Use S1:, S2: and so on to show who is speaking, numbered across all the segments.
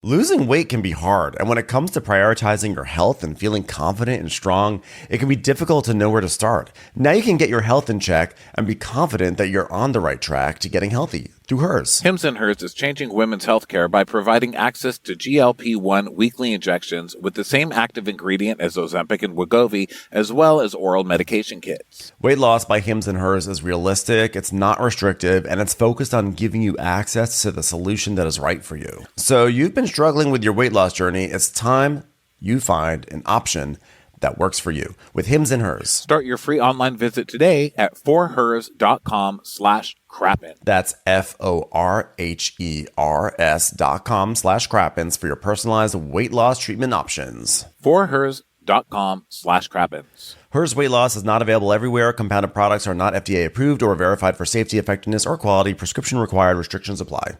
S1: Losing weight can be hard, and when it comes to prioritizing your health and feeling confident and strong, it can be difficult to know where to start. Now you can get your health in check and be confident that you're on the right track to getting healthy through hers.
S2: Hims & Hers is changing women's healthcare by providing access to GLP-1 weekly injections with the same active ingredient as Ozempic and Wegovy, as well as oral medication kits.
S1: Weight loss by Hims & Hers is realistic, it's not restrictive, and it's focused on giving you access to the solution that is right for you. So you've been struggling with your weight loss journey, it's time you find an option that works for you with Hims & Hers.
S2: Start your free online visit today at forhers.com/crappin.
S1: That's forhers.com/crappins for your personalized weight loss treatment options.
S2: forhers.com/crappins.
S1: Hers weight loss is not available everywhere. Compounded products are not FDA approved or verified for safety, effectiveness, or quality. Prescription required. Restrictions apply.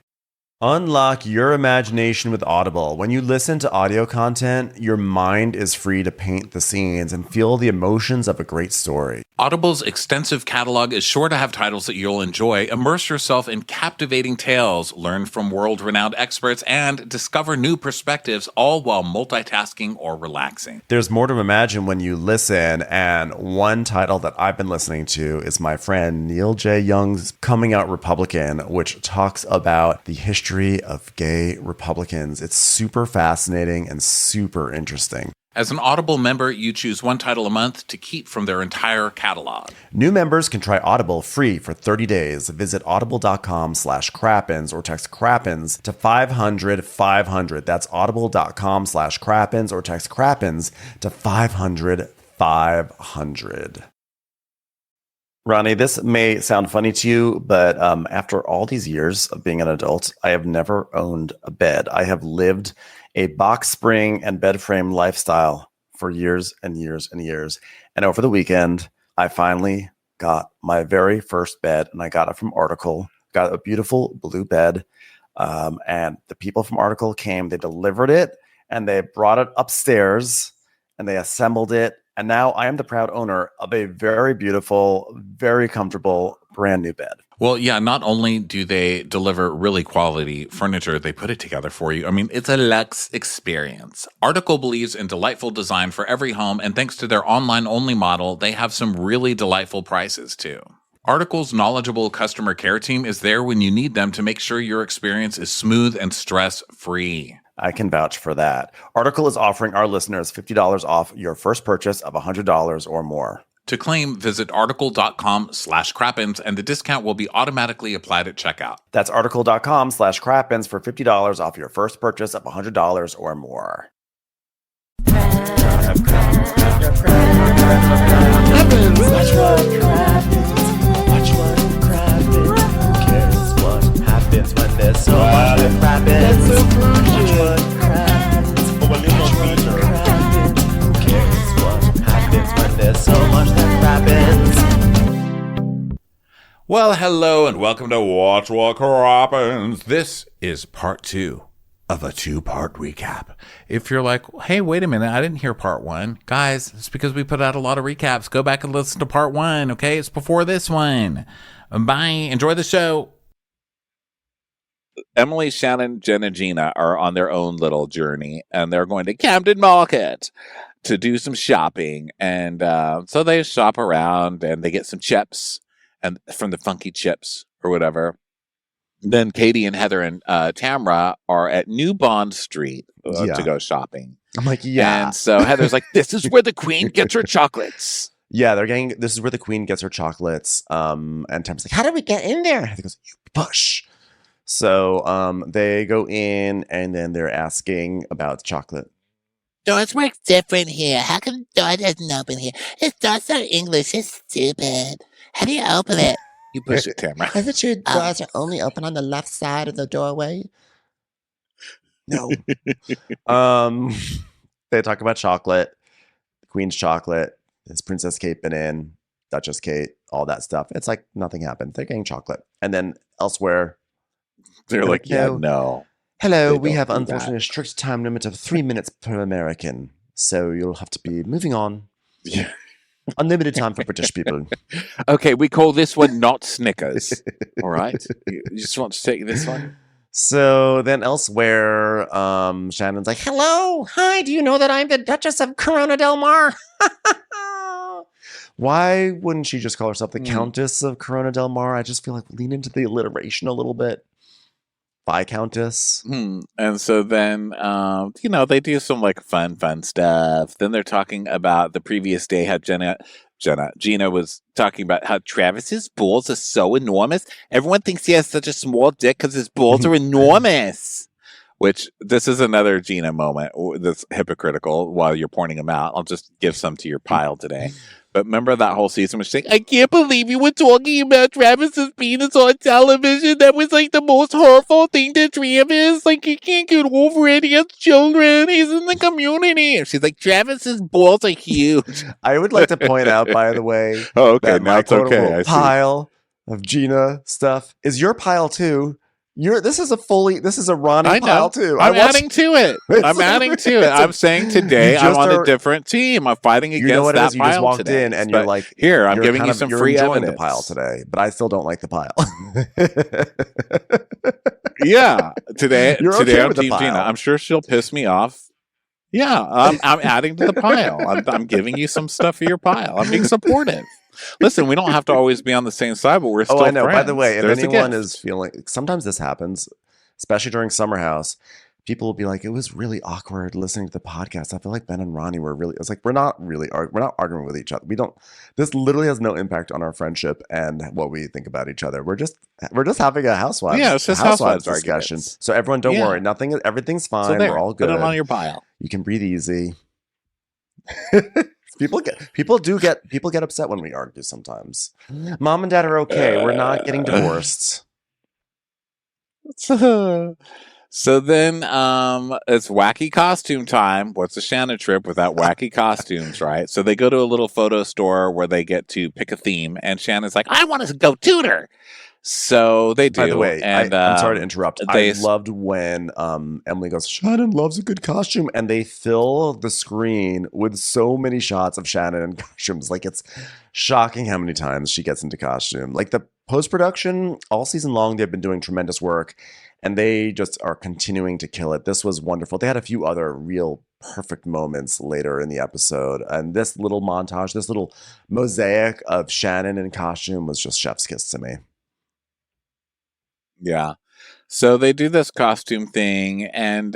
S1: Unlock your imagination with Audible. When you listen to audio content, your mind is free to paint the scenes and feel the emotions of a great story.
S2: Audible's extensive catalog is sure to have titles that you'll enjoy. Immerse yourself in captivating tales, learn from world-renowned experts, and discover new perspectives, all while multitasking or relaxing.
S1: There's more to imagine when you listen, and one title that I've been listening to is my friend Neil J. Young's Coming Out Republican, which talks about the history of gay Republicans. It's super fascinating and super interesting.
S2: As an Audible member, you choose one title a month to keep from their entire catalog.
S1: New members can try Audible free for 30 days. Visit audible.com/crappins or text crappins to 500-500. That's audible.com/crappins or text crappins to 500-500. Ronnie, this may sound funny to you, but after all these years of being an adult, I have never owned a bed. I have lived a box spring and bed frame lifestyle for years and years and years. And over the weekend, I finally got my very first bed, and I got it from Article. Got a beautiful blue bed. And the people from Article came, they delivered it, and they brought it upstairs, and they assembled it. And now I am the proud owner of a very beautiful, very comfortable, brand new bed.
S2: Well, yeah, not only do they deliver really quality furniture, they put it together for you. I mean, it's a luxe experience. Article believes in delightful design for every home, and thanks to their online-only model, they have some really delightful prices, too. Article's knowledgeable customer care team is there when you need them to make sure your experience is smooth and stress-free.
S1: I can vouch for that. Article is offering our listeners $50 off your first purchase of $100 or more.
S2: To claim, visit article.com/crappins, and the discount will be automatically applied at checkout.
S1: That's article.com/crappins for $50 off your first purchase of $100 or more. Watch what crappins. Who cares what happens when there's so much crappins? Watch what crappins. Who cares what happens when there's so much that crappins?
S2: Well, hello and welcome to Watch What Crappens. This is part 2 of a 2-part recap. If you're like, hey, wait a minute, I didn't hear part 1. Guys, it's because we put out a lot of recaps. Go back and listen to part 1, okay? It's before this one. Bye. Enjoy the show. Emily, Shannon, Jen, and Gina are on their own little journey, and they're going to Camden Market to do some shopping. And so they shop around, and they get some chips and from the Funky Chips or whatever. Then Katie and Heather and Tamra are at New Bond Street to go shopping.
S1: I'm like, yeah.
S2: And so Heather's like, this is where the queen gets her chocolates.
S1: Yeah, this is where the queen gets her chocolates. And Tamra's like, how did we get in there? Heather goes, you push. So they go in, and then they're asking about the chocolate.
S3: Doors work different here. How come the door doesn't open here? This door's not English. It's stupid. How do you open it?
S2: You push it, Tamra.
S3: Isn't your doors are only open on the left side of the doorway?
S1: No. They talk about chocolate, the queen's chocolate. Has Princess Kate been in? Duchess Kate, all that stuff. It's like nothing happened. They're getting chocolate. And then elsewhere,
S2: they're like, no.
S1: Hello, we have unfortunately a strict time limit of 3 minutes per American. So you'll have to be moving on.
S2: Yeah.
S1: Unlimited time for British people.
S2: Okay, we call this one not Snickers. All right? You just want to take this one?
S1: So then elsewhere, Shannon's like, hello, hi, do you know that I'm the Duchess of Corona Del Mar? Why wouldn't she just call herself the Countess of Corona Del Mar? I just feel like lean into the alliteration a little bit. Viscountess.
S2: And so then, they do some like fun stuff. Then they're talking about the previous day how Gina was talking about how Travis's balls are so enormous. Everyone thinks he has such a small dick because his balls are enormous. Which this is another Gina moment that's hypocritical while you're pointing them out. I'll just give some to your pile today. But remember that whole season was saying, I can't believe you were talking about Travis's penis on television. That was like the most hurtful thing to Travis. Like, he can't get over it. He has children. He's in the community. And she's like, Travis's balls are huge.
S1: I would like to point out, by the way,
S2: that now it's okay.
S1: Pile of Gina stuff is your pile too. This is a Ronnie pile too.
S2: I'm adding to it. I'm saying today I'm on a different team. I'm fighting against that pile.
S1: You just walked in and you're like,
S2: here, I'm giving you some free evidence.
S1: The pile today, but I still don't like the pile.
S2: Yeah, today
S1: okay
S2: I'm Team Gina. I'm sure she'll piss me off. Yeah, I'm adding to the pile. I'm giving you some stuff for your pile. I'm being supportive. Listen, we don't have to always be on the same side, but we're still
S1: I know.
S2: friends.
S1: By the way, if anyone is feeling, sometimes this happens, especially during Summer House, people will be like, it was really awkward listening to the podcast. I feel like Ben and Ronnie were really, it's like, we're not arguing with each other. This literally has no impact on our friendship and what we think about each other. We're just having a Housewives.
S2: Yeah, it's just Housewives
S1: discussion.
S2: Arguments.
S1: So everyone, don't worry. Everything's fine. We're all good.
S2: Put it on your pile.
S1: You can breathe easy. People get upset when we argue sometimes. Mom and Dad are okay. We're not getting divorced.
S2: So then it's wacky costume time. What's a Shannon trip without wacky costumes, right? So they go to a little photo store where they get to pick a theme, and Shannon's like, I want to go tutor. So they do.
S1: By the way,
S2: and
S1: I'm sorry to interrupt. I loved when Emily goes, Shannon loves a good costume, and they fill the screen with so many shots of Shannon in costumes. Like, it's shocking how many times she gets into costume. Like, the post-production, all season long, they've been doing tremendous work, and they just are continuing to kill it. This was wonderful. They had a few other real perfect moments later in the episode, and this little montage, this little mosaic of Shannon in costume was just chef's kiss to me.
S2: Yeah. So they do this costume thing, and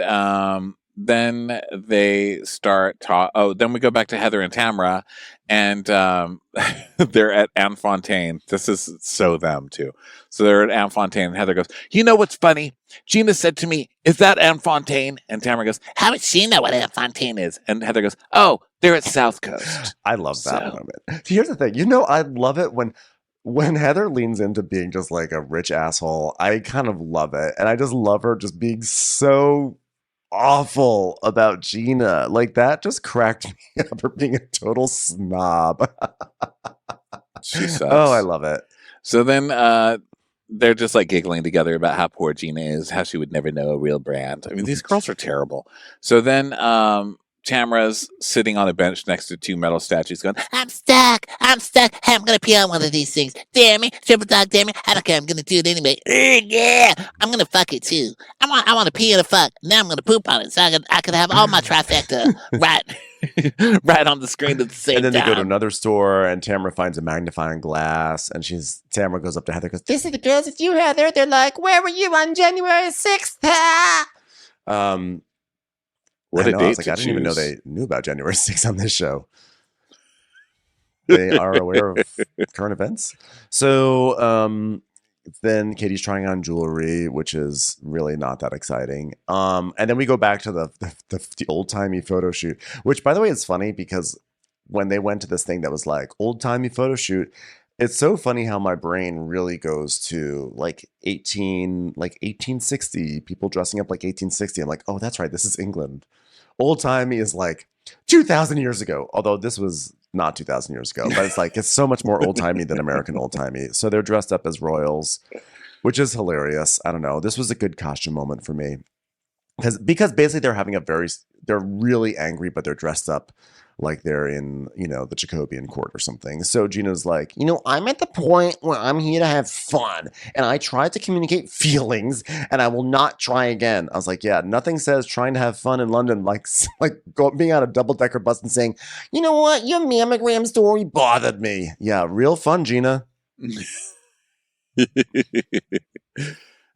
S2: then they start then we go back to Heather and Tamra, and they're at Anne Fontaine. This is so them too. So they're at Anne Fontaine, and Heather goes, you know what's funny? Gina said to me, is that Anne Fontaine? And Tamra goes, how would she know what Anne Fontaine is? And Heather goes, oh, they're at South Coast.
S1: I love that moment. Here's the thing. I love it when Heather leans into being just like a rich asshole. I kind of love it. And I just love her just being so awful about Gina. Like, that just cracked me up for being a total snob.
S2: She sucks.
S1: Oh, I love it.
S2: So then they're just like giggling together about how poor Gina is, how she would never know a real brand. I mean, these girls are terrible. So then Tamra's sitting on a bench next to two metal statues going,
S3: I'm stuck. Hey, I'm going to pee on one of these things. Damn me. Triple dog, damn me. I don't care. I'm going to do it anyway. Yeah. I'm going to fuck it too. I want to pee and a fuck. Now I'm going to poop on it. So I could have all my trifecta right on the screen at the same time.
S1: And then they go to another store, and Tamra finds a magnifying glass, and Tamra goes up to Heather and goes, this is the girls with you, Heather. They're like, where were you on January 6th?
S2: What a date!
S1: I didn't even know they knew about January 6th on this show. They are aware of current events. So then Katie's trying on jewelry, which is really not that exciting. And then we go back to the old-timey photo shoot, which, by the way, is funny because when they went to this thing that was like old-timey photo shoot, it's so funny how my brain really goes to like 1860, people dressing up like 1860. I'm like, oh, that's right, this is England. Old-timey is like 2,000 years ago, although this was not 2,000 years ago, but it's so much more old-timey than American old-timey. So they're dressed up as royals, which is hilarious. I don't know. This was a good costume moment for me because basically they're having they're really angry, but they're dressed up like they're in, the Jacobian court or something. So Gina's like, I'm at the point where I'm here to have fun, and I tried to communicate feelings, and I will not try again. I was like, yeah, nothing says trying to have fun in London like being on a double-decker bus and saying, you know what, your mammogram story bothered me. Yeah, real fun, Gina.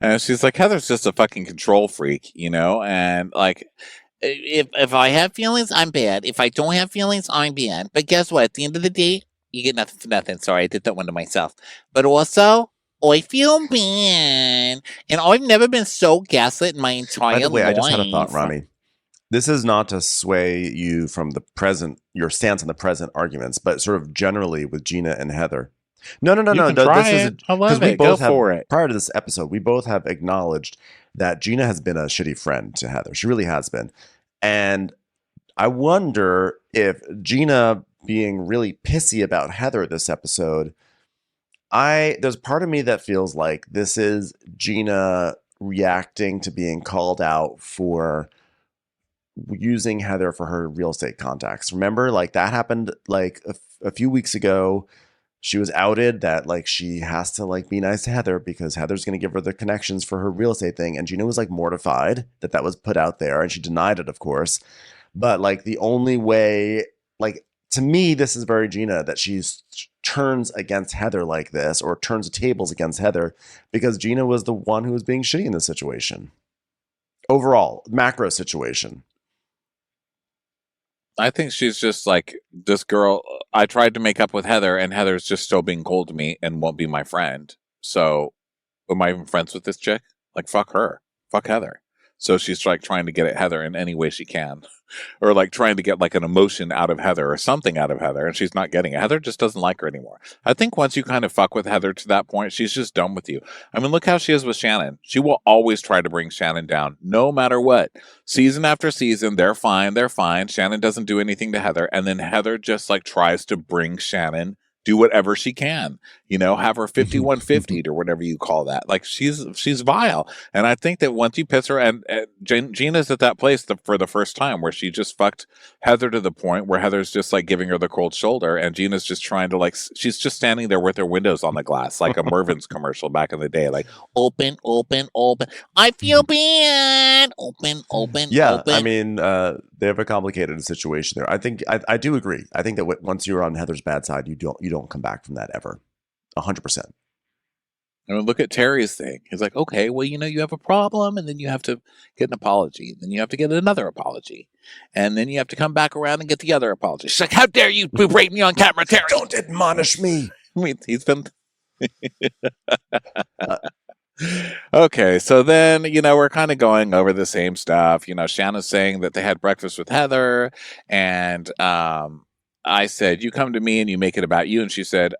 S2: And she's like, Heather's just a fucking control freak, and like,
S3: If I have feelings, I'm bad. If I don't have feelings, I'm bad. But guess what? At the end of the day, you get nothing for nothing. Sorry, I did that one to myself. But also, I feel bad. And I've never been so gaslit in my entire life.
S1: By the way, I just had a thought, Ronnie. This is not to sway you from your stance on the present arguments, but sort of generally with Gina and Heather. No.
S2: Try it. I love it. Go for it.
S1: Prior to this episode, we both have acknowledged that Gina has been a shitty friend to Heather. She really has been. And I wonder if Gina being really pissy about Heather this episode, there's part of me that feels like this is Gina reacting to being called out for using Heather for her real estate contacts. Remember, like that happened like a few weeks ago. She was outed that like she has to like be nice to Heather because Heather's going to give her the connections for her real estate thing. And Gina was like mortified that was put out there, and she denied it, of course. But like the only way, like to me, this is very Gina that she turns against Heather like this, or turns the tables against Heather, because Gina was the one who was being shitty in this situation. Overall, macro situation.
S2: I think she's just like, this girl, I tried to make up with Heather, and Heather's just still being cold to me and won't be my friend. So am I even friends with this chick? Like, fuck her. Fuck Heather. So she's like trying to get at Heather in any way she can, or like trying to get like an emotion out of Heather or something out of Heather, and she's not getting it. Heather just doesn't like her anymore. I think once you kind of fuck with Heather to that point, she's just done with you. I mean, look how she is with Shannon. She will always try to bring Shannon down, no matter what. Season after season, they're fine. Shannon doesn't do anything to Heather, and then Heather just like tries to bring Shannon, do whatever she can, have her 5150 or whatever you call that. Like she's vile. And I think that once you piss her, and Gina's at that place for the first time where she just fucked Heather to the point where Heather's just like giving her the cold shoulder, and Gina's just trying to like, she's just standing there with her windows on the glass, like a Mervin's commercial back in the day, like open.
S3: I feel bad. Open.
S1: Yeah, I mean, they have a complicated situation there. I think I do agree. I think that once you're on Heather's bad side, you don't come back from that ever. 100%.
S2: I mean, look at Terry's thing. He's like, okay, well, you have a problem, and then you have to get an apology. Then you have to get another apology. And then you have to come back around and get the other apology. She's like, how dare you berate me on camera, Terry?
S1: Don't admonish me.
S2: I mean, he's been... Okay, so then, we're kind of going over the same stuff. Shanna's saying that they had breakfast with Heather, and I said, you come to me and you make it about you. And she said,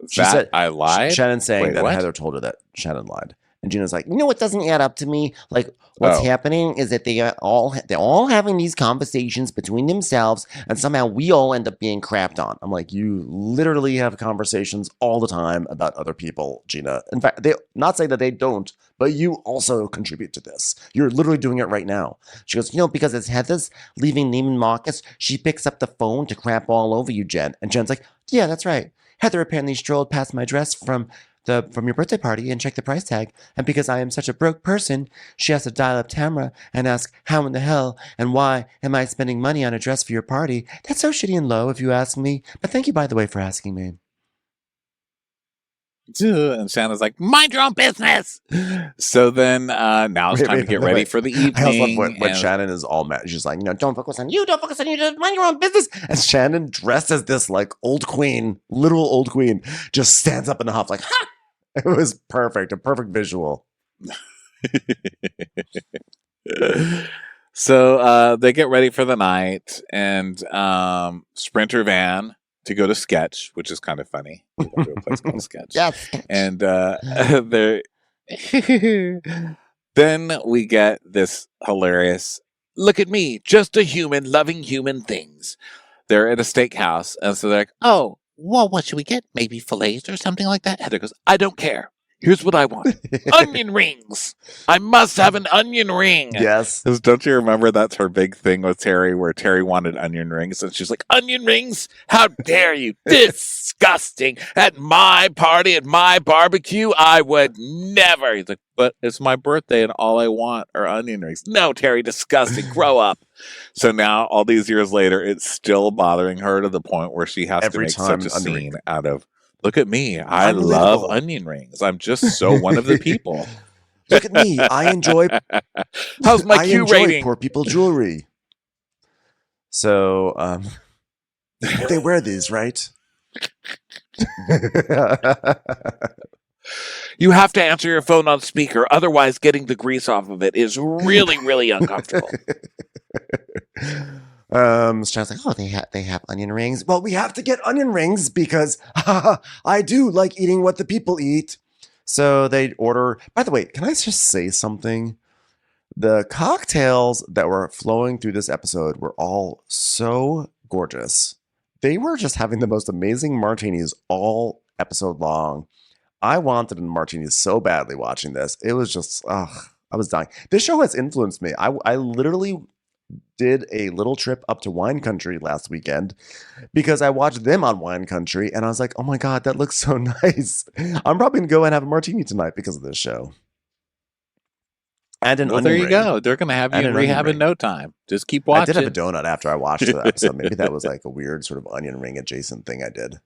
S2: she said I lied?
S1: Shannon's saying that Heather told her that Shannon lied. And Gina's like, what doesn't add up to me? Like, what's happening is that they're all having these conversations between themselves, and somehow we all end up being crapped on. I'm like, you literally have conversations all the time about other people, Gina. In fact, they not saying that they don't, but you also contribute to this. You're literally doing it right now. She goes, because as Heather's leaving Neiman Marcus, she picks up the phone to crap all over you, Jen. And Jen's like, yeah, that's right. Heather apparently strolled past my dress from your birthday party and checked the price tag. And because I am such a broke person, she has to dial up Tamra and ask, how in the hell and why am I spending money on a dress for your party? That's so shitty and low, if you ask me. But thank you, by the way, for asking me.
S2: And Shanna's like, mind your own business. So then now it's time to get ready for the evening.
S1: I also love when Shannon is all mad. She's like, don't focus on you, just mind your own business. And Shannon, dressed as this like old queen, literal old queen, just stands up in the huff like, ha! It was perfect, a perfect visual.
S2: So they get ready for the night, and Sprinter van to go to Sketch, which is kind of funny. We go to a place called Sketch.
S3: Yes.
S2: And then we get this hilarious, look at me, just a human loving human things. They're at a steakhouse, and so they're like, oh,
S3: well, what should we get? Maybe fillets or something like that?
S2: Heather goes, I don't care. Here's what I want. Onion rings. I must have an onion ring.
S1: Yes.
S2: Don't you remember that's her big thing with Terry, where Terry wanted onion rings, and she's like, onion rings? How dare you? Disgusting. At my party, at my barbecue, I would never. He's like, but it's my birthday, and all I want are onion rings. No, Terry, disgusting. Grow up. So now, all these years later, it's still bothering her to the point where she has
S1: Every
S2: to make
S1: time
S2: such a
S1: onion
S2: scene out of, look at me. I
S1: I'm
S2: love
S1: relatable.
S2: onion rings. I'm just so one of the people.
S1: Look at me. I enjoy
S2: How's my Q
S1: enjoy
S2: rating?
S1: poor people jewelry. So they wear these, right?
S2: You have to answer your phone on speaker, otherwise getting the grease off of it is really, really uncomfortable.
S1: Stan's like, oh, they have onion rings. Well, we have to get onion rings because I do like eating what the people eat. So they order. By the way, can I just say something? The cocktails that were flowing through this episode were all so gorgeous. They were just having the most amazing martinis all episode long. I wanted a martini so badly watching this. It was just, I was dying. This show has influenced me. I literally did a little trip up to Wine Country last weekend because I watched them on Wine Country and I was like, oh my God, that looks so nice. I'm probably going to go and have a martini tonight because of this show. And an onion
S2: there you
S1: ring.
S2: go. They're going to have you
S1: And
S2: in
S1: an onion
S2: rehab in
S1: ring.
S2: no time. Just keep watching.
S1: I did have a donut after I watched the episode. Maybe that was like a weird sort of onion ring adjacent thing I did.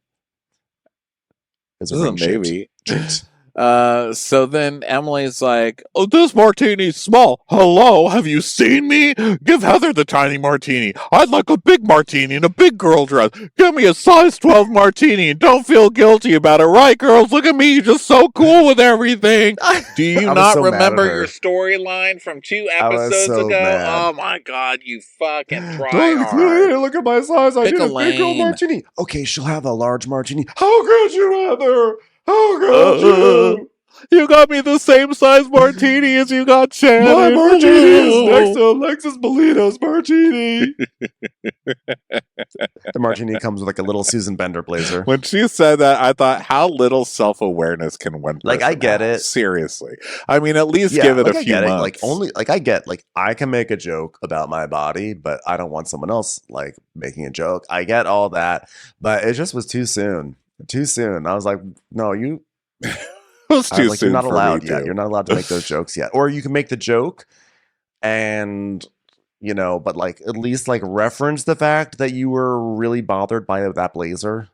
S1: It's a ring
S2: Maybe.
S1: treat.
S2: So then Emily's like, oh, this martini's small. Hello, have you seen me? Give Heather the tiny martini. I'd like a big martini in a big girl dress. Give me a size 12 martini and don't feel guilty about it. Right, girls? Look at me, just so cool with everything. Do you not remember your storyline from 2 episodes ago?
S1: Mad.
S2: Oh my God, you fucking tryhard.
S1: Look at my size. I
S2: Pick
S1: need
S2: a
S1: a big girl
S2: lane.
S1: martini. Okay, she'll have a large martini. How could you, Heather? How could you?
S2: You got me the same size martini as you got Shannon.
S1: My martini is next to Alexis Bolito's martini. The martini comes with like a little Susan Bender blazer.
S2: When she said that, I thought, how little self-awareness can one person
S1: Like, I get
S2: have?
S1: it.
S2: Seriously. I mean, at least give it a few months.
S1: I can make a joke about my body, but I don't want someone else like making a joke. I get all that, but it just was too soon. Too soon. I was like, no, you.
S2: It was too soon.
S1: You're not allowed
S2: me
S1: yet.
S2: too.
S1: You're not allowed to make those jokes yet. Or you can make the joke and, but like at least like reference the fact that you were really bothered by that blazer.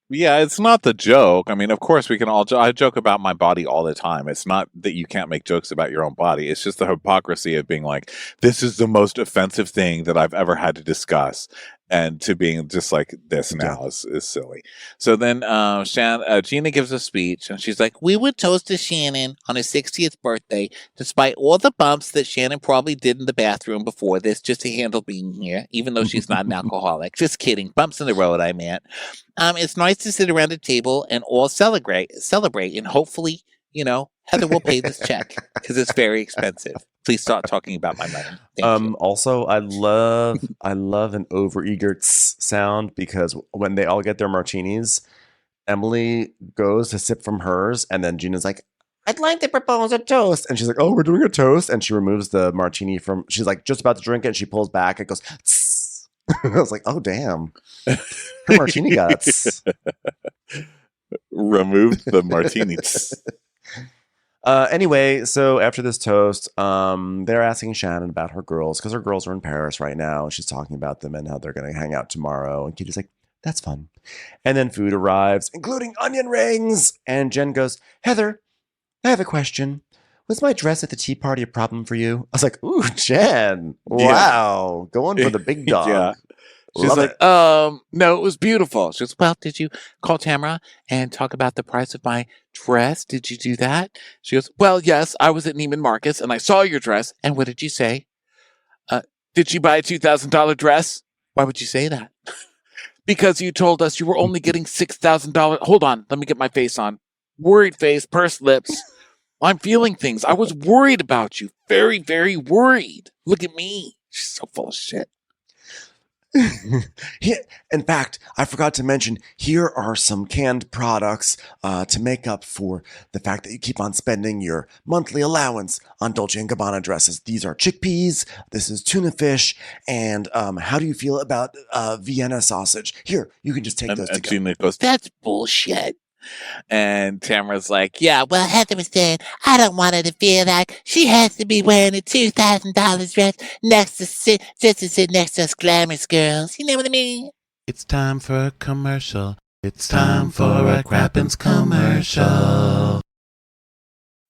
S2: Yeah, it's not the joke. I mean, of course, we can all. I joke about my body all the time. It's not that you can't make jokes about your own body. It's just the hypocrisy of being like, this is the most offensive thing that I've ever had to discuss. And to being just like this now is silly. So then Gina gives a speech and she's like,
S3: We would toast to Shannon on his 60th birthday, despite all the bumps that Shannon probably did in the bathroom before this just to handle being here, even though she's not an alcoholic. Just kidding. Bumps in the road, I meant. It's nice to sit around a table and all celebrate, and hopefully, Heather will pay this check because it's very expensive. Please stop talking about my money. Thank you.
S1: Also, I love an overeager sound because when they all get their martinis, Emily goes to sip from hers, and then Gina's like, I'd like to propose a toast. And she's like, oh, we're doing a toast. And she removes the martini from, she's like just about to drink it, and she pulls back and goes, tss. I was like, oh, damn. Her martini guts.
S2: Removed the martini.
S1: Anyway, so after this toast, they're asking Shannon about her girls because her girls are in Paris right now. And she's talking about them and how they're going to hang out tomorrow. And Kitty's like, that's fun. And then food arrives, including onion rings. And Jen goes, Heather, I have a question. Was my dress at the tea party a problem for you? I was like, ooh, Jen. Wow. Going for the big dog.
S2: Yeah. She's like, no, it was beautiful. She goes, well, did you call Tamra and talk about the price of my dress? Did you do that? She goes, well, yes, I was at Neiman Marcus and I saw your dress. And what did you say? Did you buy a $2,000 dress? Why would you say that? Because you told us you were only getting $6,000. Hold on. Let me get my face on. Worried face, pursed lips. I'm feeling things. I was worried about you. Very, very worried. Look at me. She's so full of shit.
S1: In fact, I forgot to mention, here are some canned products to make up for the fact that you keep on spending your monthly allowance on Dolce & Gabbana dresses. These are chickpeas, this is tuna fish, and how do you feel about Vienna sausage? Here, you can just take those
S2: And
S1: together.
S2: Gina goes, "That's bullshit." And Tamara's like,
S3: Yeah, well, Heather was saying, I don't want her to feel like she has to be wearing a $2,000 dress just to sit next to us glamorous girls. You know what I mean?
S4: It's time for a commercial. It's time for a Crappens commercial.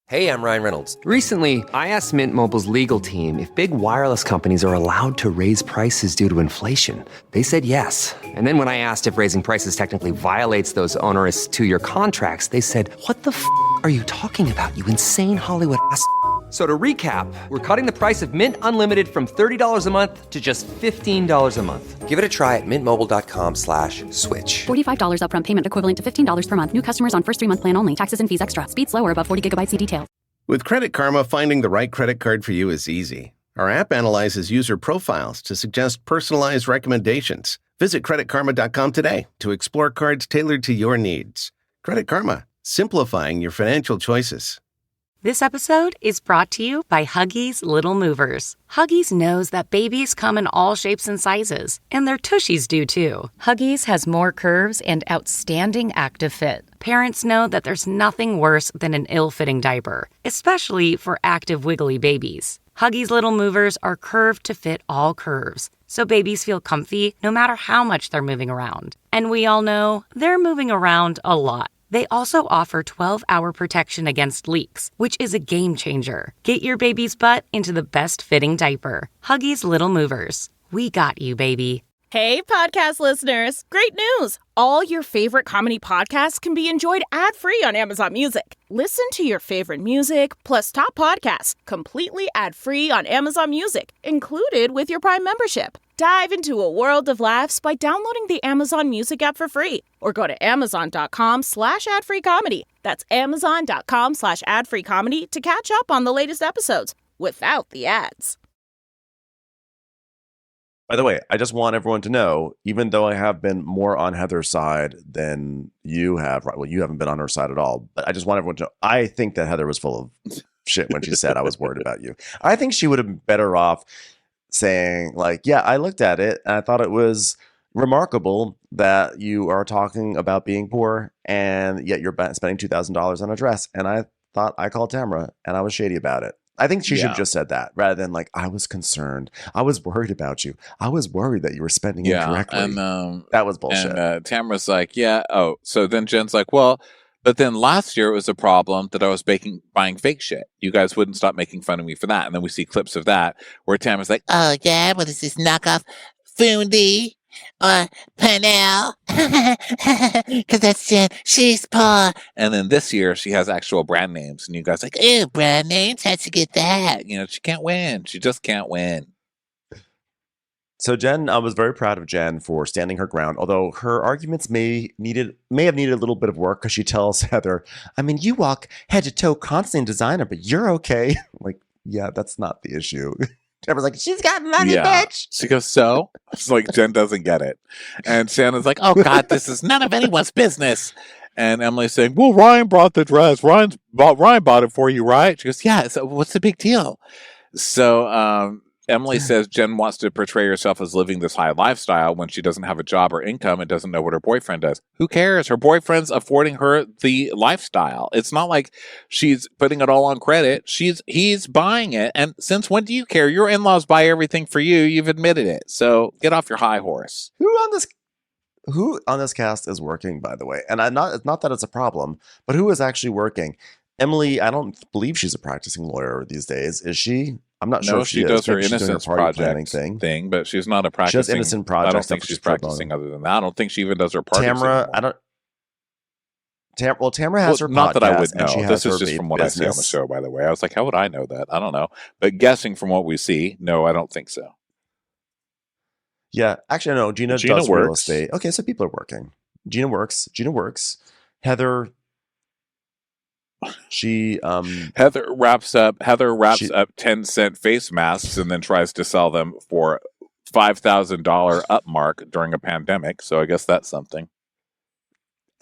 S5: Hey, I'm Ryan Reynolds. Recently, I asked Mint Mobile's legal team if big wireless companies are allowed to raise prices due to inflation. They said yes. And then when I asked if raising prices technically violates those onerous two-year contracts, they said, "What the f*** are you talking about, you insane Hollywood ass?" So to recap, we're cutting the price of Mint Unlimited from $30 a month to just $15 a month. Give it a try at mintmobile.com/switch.
S6: $45 upfront payment equivalent to $15 per month. New customers on first 3-month plan only. Taxes and fees extra. Speed slower above 40 gigabytes. See details.
S7: With Credit Karma, finding the right credit card for you is easy. Our app analyzes user profiles to suggest personalized recommendations. Visit creditkarma.com today to explore cards tailored to your needs. Credit Karma, simplifying your financial choices.
S8: This episode is brought to you by Huggies Little Movers. Huggies knows that babies come in all shapes and sizes, and their tushies do too. Huggies has more curves and outstanding active fit. Parents know that there's nothing worse than an ill-fitting diaper, especially for active wiggly babies. Huggies Little Movers are curved to fit all curves, so babies feel comfy no matter how much they're moving around. And we all know they're moving around a lot. They also offer 12-hour protection against leaks, which is a game changer. Get your baby's butt into the best fitting diaper. Huggies Little Movers. We got you, baby.
S9: Hey, podcast listeners. Great news. All your favorite comedy podcasts can be enjoyed ad-free on Amazon Music. Listen to your favorite music plus top podcasts completely ad-free on Amazon Music, included with your Prime membership. Dive into a world of laughs by downloading the Amazon Music app for free or go to amazon.com/ad-free-comedy. That's amazon.com/ad-free-comedy to catch up on the latest episodes without the ads.
S1: By the way, I just want everyone to know, even though I have been more on Heather's side than you have, right? Well, you haven't been on her side at all, but I just want everyone to know, I think that Heather was full of shit when she said I was worried about you. I think she would have been better off saying, like, yeah, I looked at it and I thought it was remarkable that you are talking about being poor and yet you're spending $2,000 on a dress. And I thought I called Tamra and I was shady about it. I think she should have just said that rather than like, I was concerned. I was worried about you. I was worried that you were spending incorrectly.
S2: And
S1: that was bullshit.
S2: And Tamara's like, yeah. Oh, so then Jen's like, well, but then last year it was a problem that I was buying fake shit. You guys wouldn't stop making fun of me for that. And then we see clips of that where Tamara's like,
S3: Oh, yeah? What is this knockoff Fundi or Panel? Because that's Jen. She's poor.
S2: and then this year she has actual brand names. And you guys like,
S3: Ew, brand names? How'd you get that?
S2: you know, she can't win. She just can't win.
S1: So Jen, I was very proud of Jen for standing her ground, although her arguments may have needed a little bit of work because she tells Heather, I mean, you walk head to toe constantly in designer, but you're okay. Like, yeah, that's not the issue. Trevor's like, she's got money, bitch.
S2: She goes, so? It's like Jen doesn't get it. And Shannon's like, oh God, this is none of anyone's business. And Emily's saying, well, Ryan brought the dress. Ryan bought it for you, right? She goes, yeah, so what's the big deal? So Emily says Jen wants to portray herself as living this high lifestyle when she doesn't have a job or income and doesn't know what her boyfriend does. Who cares? Her boyfriend's affording her the lifestyle. It's not like she's putting it all on credit. He's buying it. And since when do you care? Your in-laws buy everything for you. You've admitted it. So get off your high horse.
S1: Who on this cast is working, by the way? And it's not that it's a problem, but who is actually working? Emily, I don't believe she's a practicing lawyer these days. Is she? I'm not sure if
S2: she does her Innocence Project thing, but she's not a practicing.
S1: She does Innocent Project.
S2: I don't think she's practicing other than that. I don't think she even does her parties
S1: Tamra,
S2: anymore.
S1: Tamra has her podcast.
S2: Not that I would know. This is just from what
S1: business.
S2: I see on the show, by the way. I was like, how would I know that? I don't know. But guessing from what we see, no, I don't think so.
S1: Yeah, actually, no. Gina does
S2: works.
S1: Real estate. Okay, so people are working. Gina works. Heather. Heather
S2: wraps up 10-cent face masks and then tries to sell them for $5,000 up mark during a pandemic. So I guess that's something.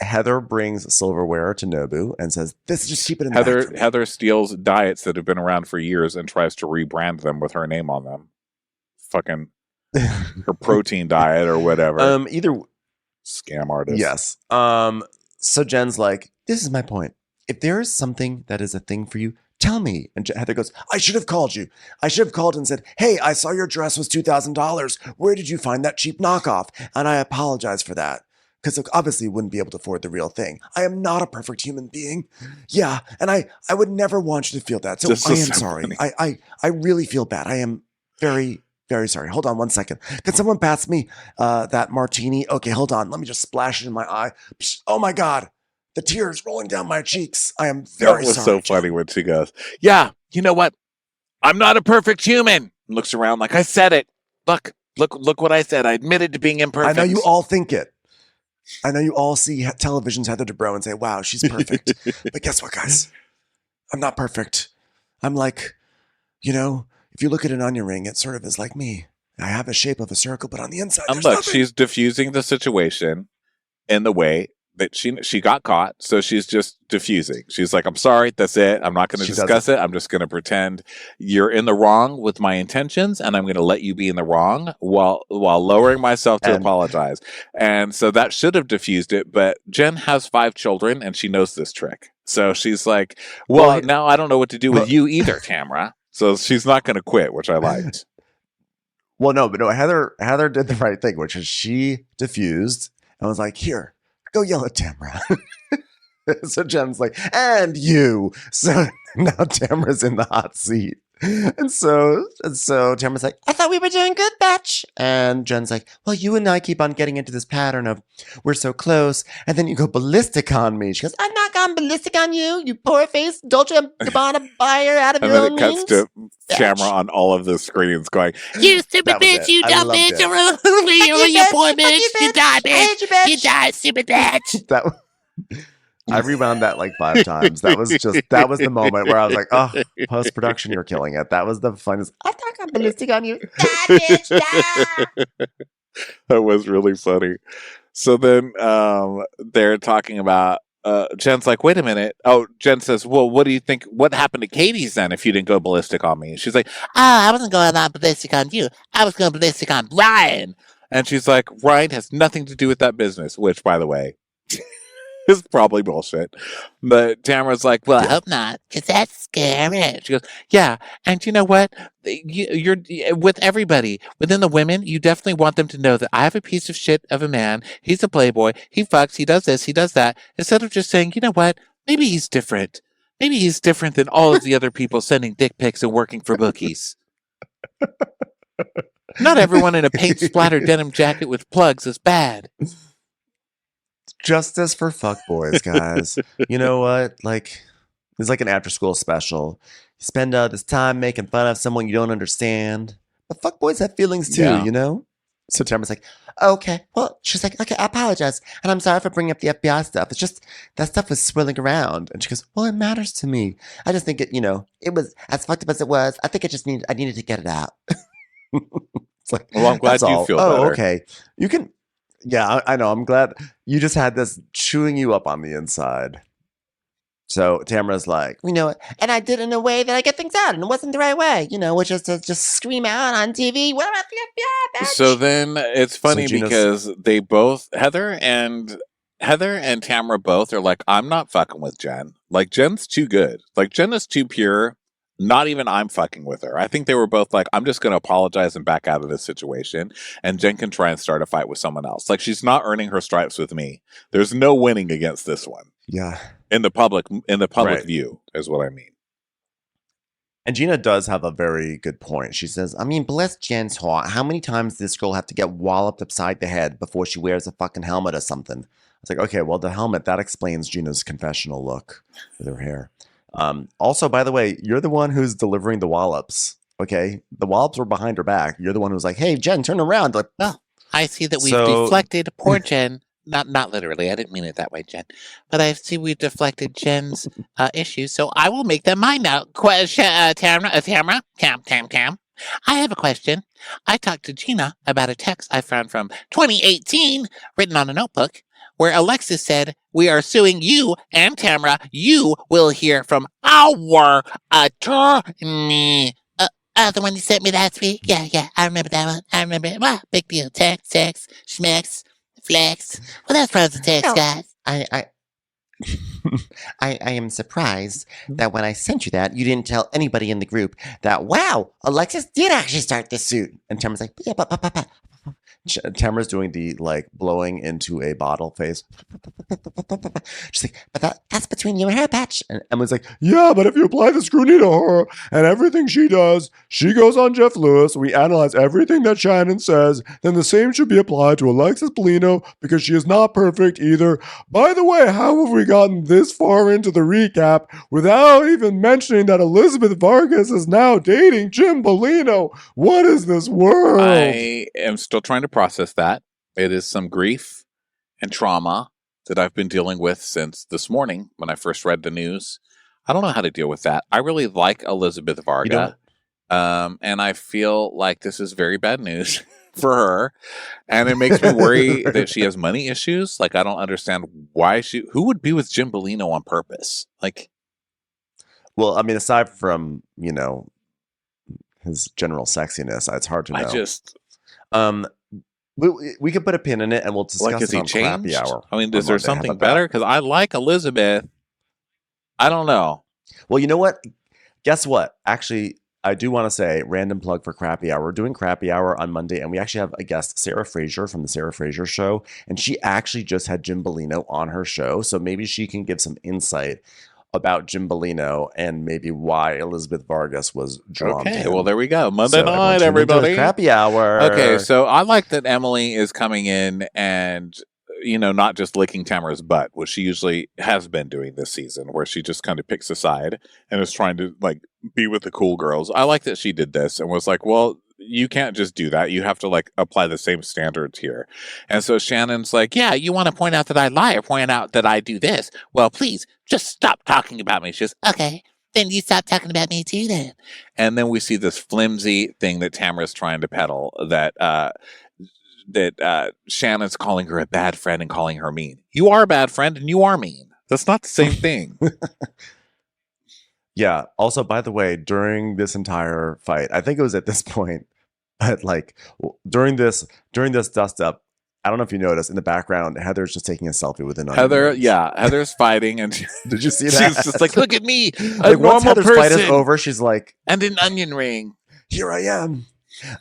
S1: Heather brings silverware to Nobu and says, "This just keep it in the back for me."
S2: Heather steals diets that have been around for years and tries to rebrand them with her name on them. Fucking her protein diet or whatever.
S1: Either
S2: scam artist.
S1: Yes. So Jen's like, "This is my point. If there is something that is a thing for you, tell me." And Heather goes, "I should have called you. I should have called and said, 'Hey, I saw your dress was $2,000. Where did you find that cheap knockoff?' And I apologize for that. Because obviously you wouldn't be able to afford the real thing. I am not a perfect human being. Yeah, and I would never want you to feel that. So I am sorry. I really feel bad. I am very, very sorry. Hold on 1 second. Can someone pass me that martini? Okay, hold on. Let me just splash it in my eye. Psh, oh my God. The tears rolling down my cheeks. I am very sorry.
S2: That was so funny when she goes, "Yeah, you know what? I'm not a perfect human." And looks around like, "I said it. Look what I said. I admitted to being imperfect."
S1: I know you all think it. I know you all see television's Heather Dubrow and say, "Wow, she's perfect." But guess what, guys? I'm not perfect. I'm like, if you look at an onion ring, it sort of is like me. I have a shape of a circle, but on the inside, there's
S2: look,
S1: nothing.
S2: She's diffusing the situation in the way that she got caught, so she's just diffusing. She's like, "I'm sorry, that's it. I'm not going to discuss it. I'm just going to pretend you're in the wrong with my intentions, and I'm going to let you be in the wrong while lowering myself to apologize." And so that should have diffused it, but Jen has 5 children, and she knows this trick. So she's like, well now I don't know what to do with you either, Tamra. So she's not going to quit, which I liked.
S1: Well, no, Heather did the right thing, which is she diffused and was like, "Here, go yell at Tamra." So Jen's like, "And you." So now Tamra's in the hot seat. And so Tamra's like, "I thought we were doing good, bitch." And Jen's like, "Well, you and I keep on getting into this pattern of we're so close. And then you go ballistic on me." She goes, "I'm not gone ballistic on you, you poor-faced Dolce & Gabbana buyer out of your own means."
S2: And then it cuts to Tamra on all of the screens going,
S3: "You stupid bitch, you dumb bitch, you poor bitch, you die, bitch, you die, stupid bitch."
S1: I rewound that like 5 times. That was the moment where I was like, "Oh, post-production, you're killing it." That was the funniest. "I thought I'm ballistic on you." Die, bitch, die.
S2: That was really funny. So then they're talking about Jen's like, "Wait a minute." Oh, Jen says, "Well, what do you think? What happened to Katie's then if you didn't go ballistic on me?" She's like,
S3: I wasn't going on ballistic on you. I was going ballistic on Ryan."
S2: And she's like, "Ryan has nothing to do with that business," which, by the way, is probably bullshit. But Tamara's like,
S3: "Well, I hope not, because that's scary."
S2: She goes, "Yeah, and you know what? You're with everybody within the women. You definitely want them to know that I have a piece of shit of a man. He's a playboy. He fucks. He does this. He does that. Instead of just saying, you know what? Maybe he's different. Maybe he's different than all of the other people sending dick pics and working for bookies. Not everyone in a paint splattered denim jacket with plugs is bad."
S1: Justice for fuckboys, guys. You know what? Like, it's like an after-school special. You spend this time making fun of someone you don't understand. But fuckboys have feelings too,
S2: Yeah.
S1: you know? So Tamara's like, "Okay." Well, she's like, "Okay, I apologize. And I'm sorry for bringing up the FBI stuff. It's just that stuff was swirling around." And she goes, "Well, it matters to me. I just think it was as fucked up as it was. I think I needed to get it out." It's like,
S2: well, I'm glad you feel better.
S1: Okay. You can... Yeah, I know. I'm glad you just had this chewing you up on the inside. So Tamara's like,
S3: and I did it in a way that I get things out, and it wasn't the right way, which is to just scream out on TV, "What about the FBI, bitch?"
S2: So then it's funny because they both, Heather and Tamra both are like, "I'm not fucking with Jen. Like, Jen's too good. Like, Jen is too pure. Not even I'm fucking with her." I think they were both like, "I'm just going to apologize and back out of this situation. And Jen can try and start a fight with someone else. Like, she's not earning her stripes with me. There's no winning against this one."
S1: Yeah.
S2: In the public
S1: Right.
S2: view is what I mean.
S1: And Gina does have a very good point. She says, "Bless Jen's heart. How many times does this girl have to get walloped upside the head before she wears a fucking helmet or something?" I was like, okay, well, the helmet, that explains Gina's confessional look with her hair. Also, by the way, you're the one who's delivering the wallops. Okay, the wallops were behind her back. You're the one who's like, "Hey, Jen, turn around." Like,
S3: Well, I see that we've deflected poor Jen. Not literally. I didn't mean it that way, Jen. But I see we've deflected Jen's issues, so I will make them mine now. Tamra, Cam. I have a question. I talked to Gina about a text I found from 2018 written on a notebook where Alexis said, "We are suing you and Tamra. You will hear from our attorney." The one you sent me last week? Yeah, I remember that one. I remember it. Well, big deal. Text, schmex, flex. What else from the text, guys?
S10: I am surprised that when I sent you that, you didn't tell anybody in the group that, wow, Alexis did actually start this suit. And Tamara's like, yeah, but.
S1: Tamra's doing the like blowing into a bottle face.
S10: She's like, but that's between you and her, Patch.
S1: And Emily's like, yeah, but if you apply the scrutiny to her and everything she does, she goes on Jeff Lewis, we analyze everything that Shannon says, then the same should be applied to Alexis Bellino because she is not perfect either. By the way, how have we gotten this far into the recap without even mentioning that Elizabeth Vargas is now dating Jim Bellino? What is this world?
S2: I am still trying to process that. It is some grief and trauma that I've been dealing with since this morning when I first read the news. I don't know how to deal with that. I really like Elizabeth Varga, and I feel like this is very bad news for her, and it makes me worry that she has money issues. Like, I don't understand why who would be with Jim Bellino on purpose? Like,
S1: well, I mean, aside from, you know, his general sexiness, it's hard to know. We could put a pin in it and we'll discuss
S2: like, is
S1: it
S2: he
S1: on
S2: changed?
S1: Crappy Hour.
S2: I mean, is there something better? Because I like Elizabeth. I don't know.
S1: Well, you know what? Guess what? Actually, I do want to say, random plug for Crappy Hour. We're doing Crappy Hour on Monday, and we actually have a guest, Sarah Fraser from the Sarah Fraser Show, and she actually just had Jim Bellino on her show, so maybe she can give some insight about Jim Bellino and maybe why Elizabeth Vargas was drawn to him.
S2: Well, there we go. Monday night, everybody.
S1: Crappy Hour.
S2: Okay, so I like that Emily is coming in and, you know, not just licking Tamara's butt, which she usually has been doing this season, where she just kind of picks a side and is trying to, like, be with the cool girls. I like that she did this and was like, well, you can't just do that. You have to, like, apply the same standards here. And so Shannon's like, yeah, you want to point out that I lie or point out that I do this? Well, please, just stop talking about me. She's
S3: okay. Then you stop talking about me too then.
S2: And then we see this flimsy thing that Tamara's trying to peddle that Shannon's calling her a bad friend and calling her mean. You are a bad friend and you are mean. That's not the same thing.
S1: Yeah. Also, by the way, during this entire fight, I think it was at this point, but like during this dust up, I don't know if you noticed in the background, Heather's just taking a selfie with an onion.
S2: Heather's fighting, and
S1: did you see that?
S2: She's just like, look at me,
S1: a like, once Heather's fight is over, she's like,
S2: and an onion ring.
S1: Here I am,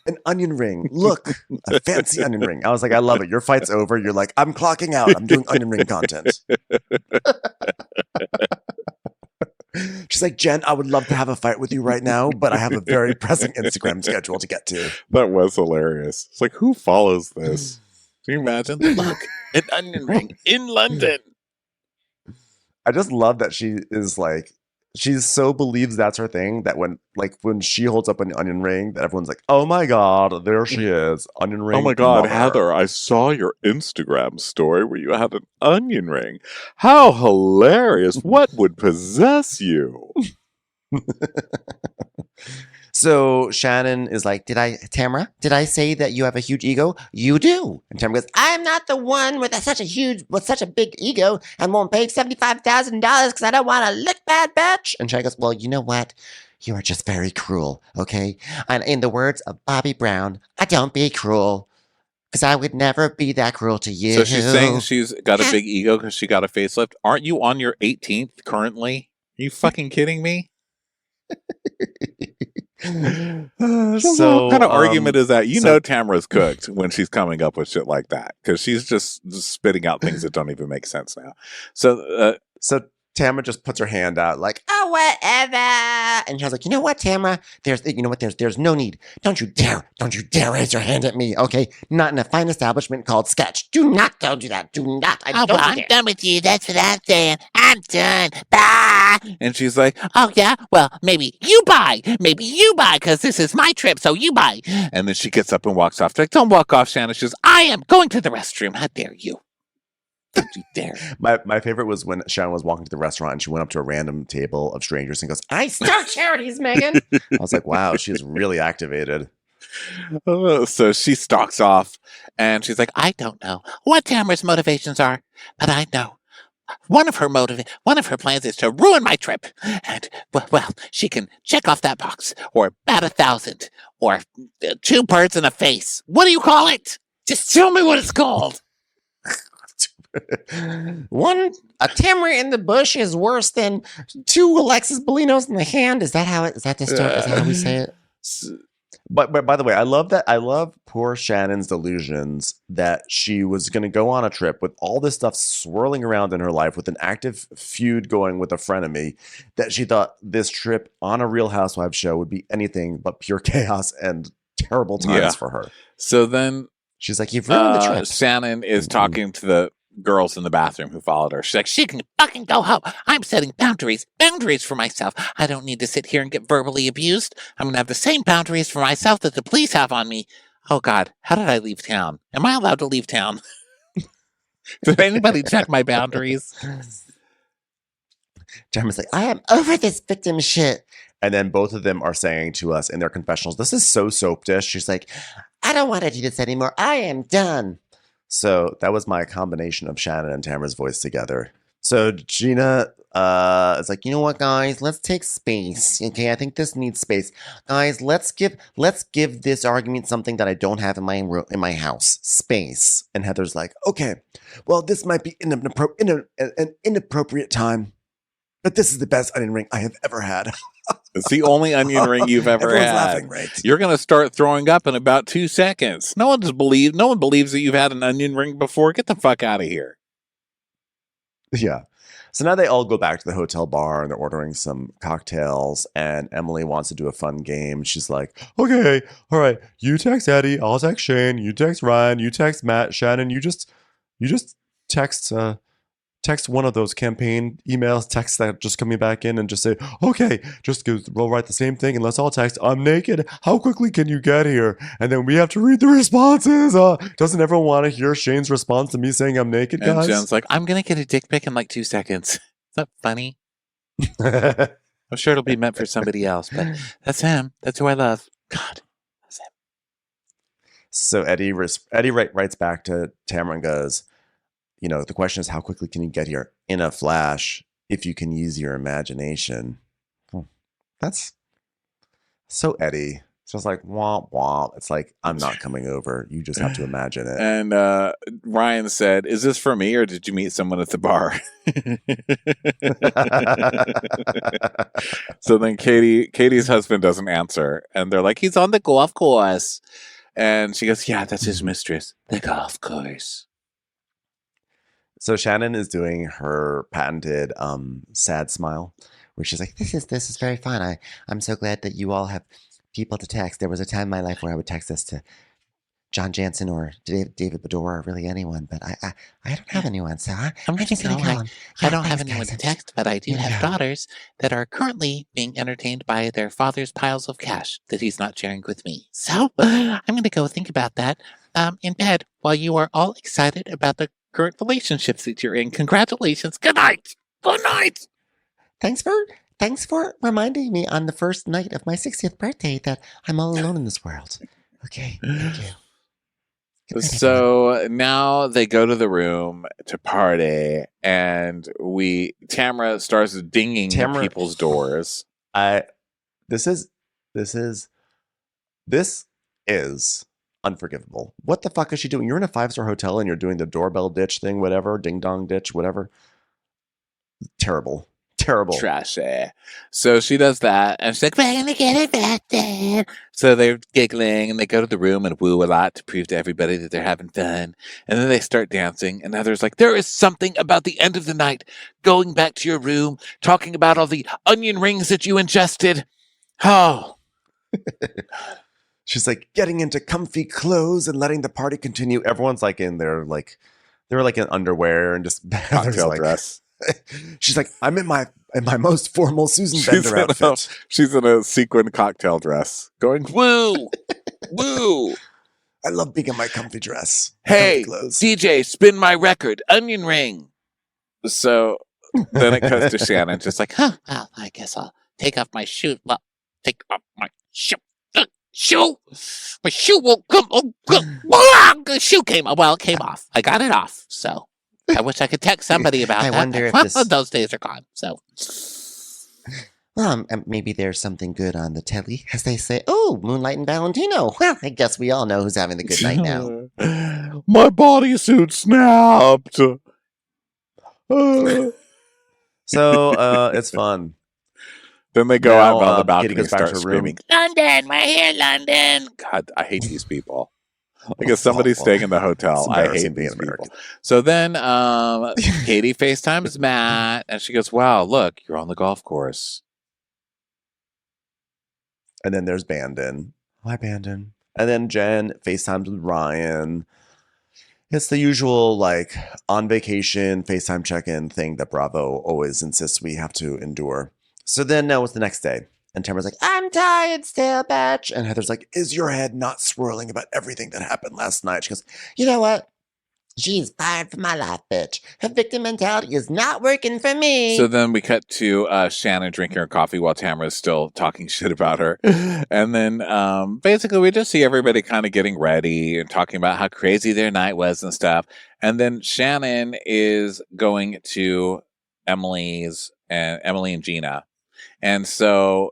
S1: an onion ring. Look, a fancy onion ring. I was like, I love it. Your fight's over. You're like, I'm clocking out. I'm doing onion ring content. She's like, Jen, I would love to have a fight with you right now, but I have a very pressing Instagram schedule to get to.
S2: That was hilarious. It's like, who follows this? Can you imagine? Look, an onion ring in London.
S1: I just love that she is like, she so believes that's her thing that when she holds up an onion ring, that everyone's like, oh my God, there she is. Onion ring.
S2: Oh my God,
S1: mother.
S2: Heather, I saw your Instagram story where you had an onion ring. How hilarious. What would possess you?
S10: So Shannon is like, Tamra, did I say that you have a huge ego? You do. And Tamra goes, I'm not the one with such a big ego and won't pay $75,000 because I don't want to look bad, bitch. And Shannon goes, well, you know what? You are just very cruel, okay? And in the words of Bobby Brown, I don't be cruel because I would never be that cruel to you.
S2: So she's saying she's got a big ego because she got a facelift. Aren't you on your 18th currently? Are you fucking kidding me? So what kind of argument is that? You know Tamra's cooked when she's coming up with shit like that because she's just spitting out things that don't even make sense now. So
S10: Tamra just puts her hand out like, oh, whatever. And she's like, you know what, Tamra? There's no need. Don't you dare raise your hand at me, okay? Not in a fine establishment called Sketch. Do not do that. Do not.
S3: I'm done with you. That's what I'm saying. I'm done. Bye.
S2: And she's like,
S3: oh, yeah? Well, maybe you buy. Maybe you buy because this is my trip, so you buy.
S2: And then she gets up and walks off. Like, don't walk off, Shannon. She says, I am going to the restroom. How dare you? Don't you dare.
S1: My favorite was when Shannon was walking to the restaurant and she went up to a random table of strangers and goes,
S10: I start charities, Megan.
S1: I was like, wow, she's really activated.
S2: So she stalks off and she's like,
S3: I don't know what Tamra's motivations are, but I know one of her plans is to ruin my trip. And well, she can check off that box, or bat 1,000, or 2 birds in a face. What do you call it? Just tell me what it's called.
S10: A Tamra in the bush is worse than 2 Alexis Bolinos in the hand. Is that how it? Is that the story? Is that how we say it?
S1: But by the way, I love poor Shannon's delusions that she was going to go on a trip with all this stuff swirling around in her life, with an active feud going with a frenemy, that she thought this trip on a Real Housewives show would be anything but pure chaos and terrible times for her.
S2: So then
S1: she's like, you've ruined the trip.
S2: Shannon is talking to the girls in the bathroom who followed her. She's like,
S3: She can fucking go home. I'm setting boundaries for myself. I don't need to sit here and get verbally abused. I'm going to have the same boundaries for myself that the police have on me. Oh, God, how did I leave town? Am I allowed to leave town? Did anybody check my boundaries?
S10: Tamra's like, I am over this victim shit.
S1: And then both of them are saying to us in their confessionals, this is so soap dish. She's like,
S10: I don't want to do this anymore. I am done.
S1: So that was my combination of Shannon and Tamra's voice together. So Gina is like, you know what, guys, let's take space. Okay, I think this needs space. Guys, let's give this argument something that I don't have in my house. Space. And Heather's like, okay, well, this might be an inappropriate time, but this is the best onion ring I have ever had.
S2: It's the only onion ring you've ever
S1: Everyone's
S2: had.
S1: laughing, right?
S2: You're going to start throwing up in about 2 seconds. No one believes that you've had an onion ring before. Get the fuck out of here.
S1: Yeah. So now they all go back to the hotel bar and they're ordering some cocktails, and Emily wants to do a fun game. She's like, okay, all right, you text Eddie, I'll text Shane, you text Ryan, you text Matt, Shannon, you just text one of those campaign emails, texts that just coming back in, and just say, okay, we'll write the same thing and let's all text, I'm naked. How quickly can you get here? And then we have to read the responses. Doesn't everyone want to hear Shane's response to me saying I'm naked, guys?
S2: And Jen's like, I'm going to get a dick pic in like 2 seconds. Is that funny? I'm sure it'll be meant for somebody else, but that's him. That's who I love. God, that's him.
S1: So Eddie writes back to Tamra and goes, you know, the question is, how quickly can you get here? In a flash, if you can use your imagination. That's so Eddie. It's just like, womp, womp. It's like, I'm not coming over. You just have to imagine it.
S2: And Ryan said, is this for me or did you meet someone at the bar? So then Katie's husband doesn't answer. And they're like, he's on the golf course. And she goes, yeah, that's his mistress. The golf course.
S1: So Shannon is doing her patented sad smile, where she's like,
S10: This is very fun. I'm so glad that you all have people to text. There was a time in my life where I would text this to John Jansen or David Bador or really anyone, but I don't have anyone, so I'm just going to call him.
S3: I don't have anyone to text, but I do have daughters that are currently being entertained by their father's piles of cash that he's not sharing with me. So I'm going to go think about that in bed while you are all excited about the current relationships that you're in. Congratulations. Good night. Good night.
S10: Thanks for reminding me on the first night of my 60th birthday that I'm all alone in this world. Okay, thank you.
S2: So now they go to the room to party, and Tamra starts dinging people's doors.
S1: This is unforgivable. What the fuck is she doing? You're in a 5-star hotel and you're doing the doorbell ditch thing, whatever, ding dong ditch, whatever. Terrible.
S2: Trashy. So she does that, and she's like, we're gonna get it back then. So they're giggling, and they go to the room and woo a lot to prove to everybody that they're having fun. And then they start dancing, and Heather's like, there is something about the end of the night, going back to your room, talking about all the onion rings that you ingested. Oh.
S1: She's like, getting into comfy clothes and letting the party continue. Everyone's like in their they're like in underwear and just
S2: cocktail dress.
S1: She's like, I'm in my most formal Susan Bender outfit.
S2: She's in a sequin cocktail dress, going woo, woo.
S1: I love being in my comfy dress.
S2: Hey,
S1: comfy clothes.
S2: DJ, spin my record, Onion Ring. So then it cuts to Shannon, just like, huh?
S3: Well, I guess I'll take off my shoe. Well, take off my shoe. Shoe. My shoe won't come. The shoe came. Well, it came off. I got it off. So I wish I could text somebody about
S10: I
S3: that.
S10: wonder if
S3: Well,
S10: this-
S3: those days are gone. So.
S10: Maybe there's something good on the telly, as they say. Oh, Moonlight and Valentino. Well, I guess we all know who's having the good night now.
S2: My bodysuit snapped.
S1: So it's fun.
S2: Then they go
S1: Now,
S2: out on the
S1: Katie
S2: balcony
S1: goes
S2: and
S1: back to
S2: start
S1: her room.
S2: screaming,
S3: London, we're here, London.
S2: God, I hate these people. Like if somebody's staying in the hotel,
S1: It's
S2: I
S1: embarrassing
S2: hate
S1: being
S2: these people.
S1: American.
S2: So then Katie FaceTimes Matt, and she goes, wow, look, you're on the golf course.
S1: And then there's Bandon. Hi, Bandon. And then Jen FaceTimes with Ryan. It's the usual, like, on vacation FaceTime check-in thing that Bravo always insists we have to endure. So then now it's the next day. And Tamara's like, I'm tired still, bitch. And Heather's like, is your head not swirling about everything that happened last night? She goes, you know what? She's fired from my life, bitch. Her victim mentality is not working for me.
S2: So then we cut to Shannon drinking her coffee while Tamara's still talking shit about her. And then basically we just see everybody kind of getting ready and talking about how crazy their night was and stuff. And then Shannon is going to Emily and Gina. And so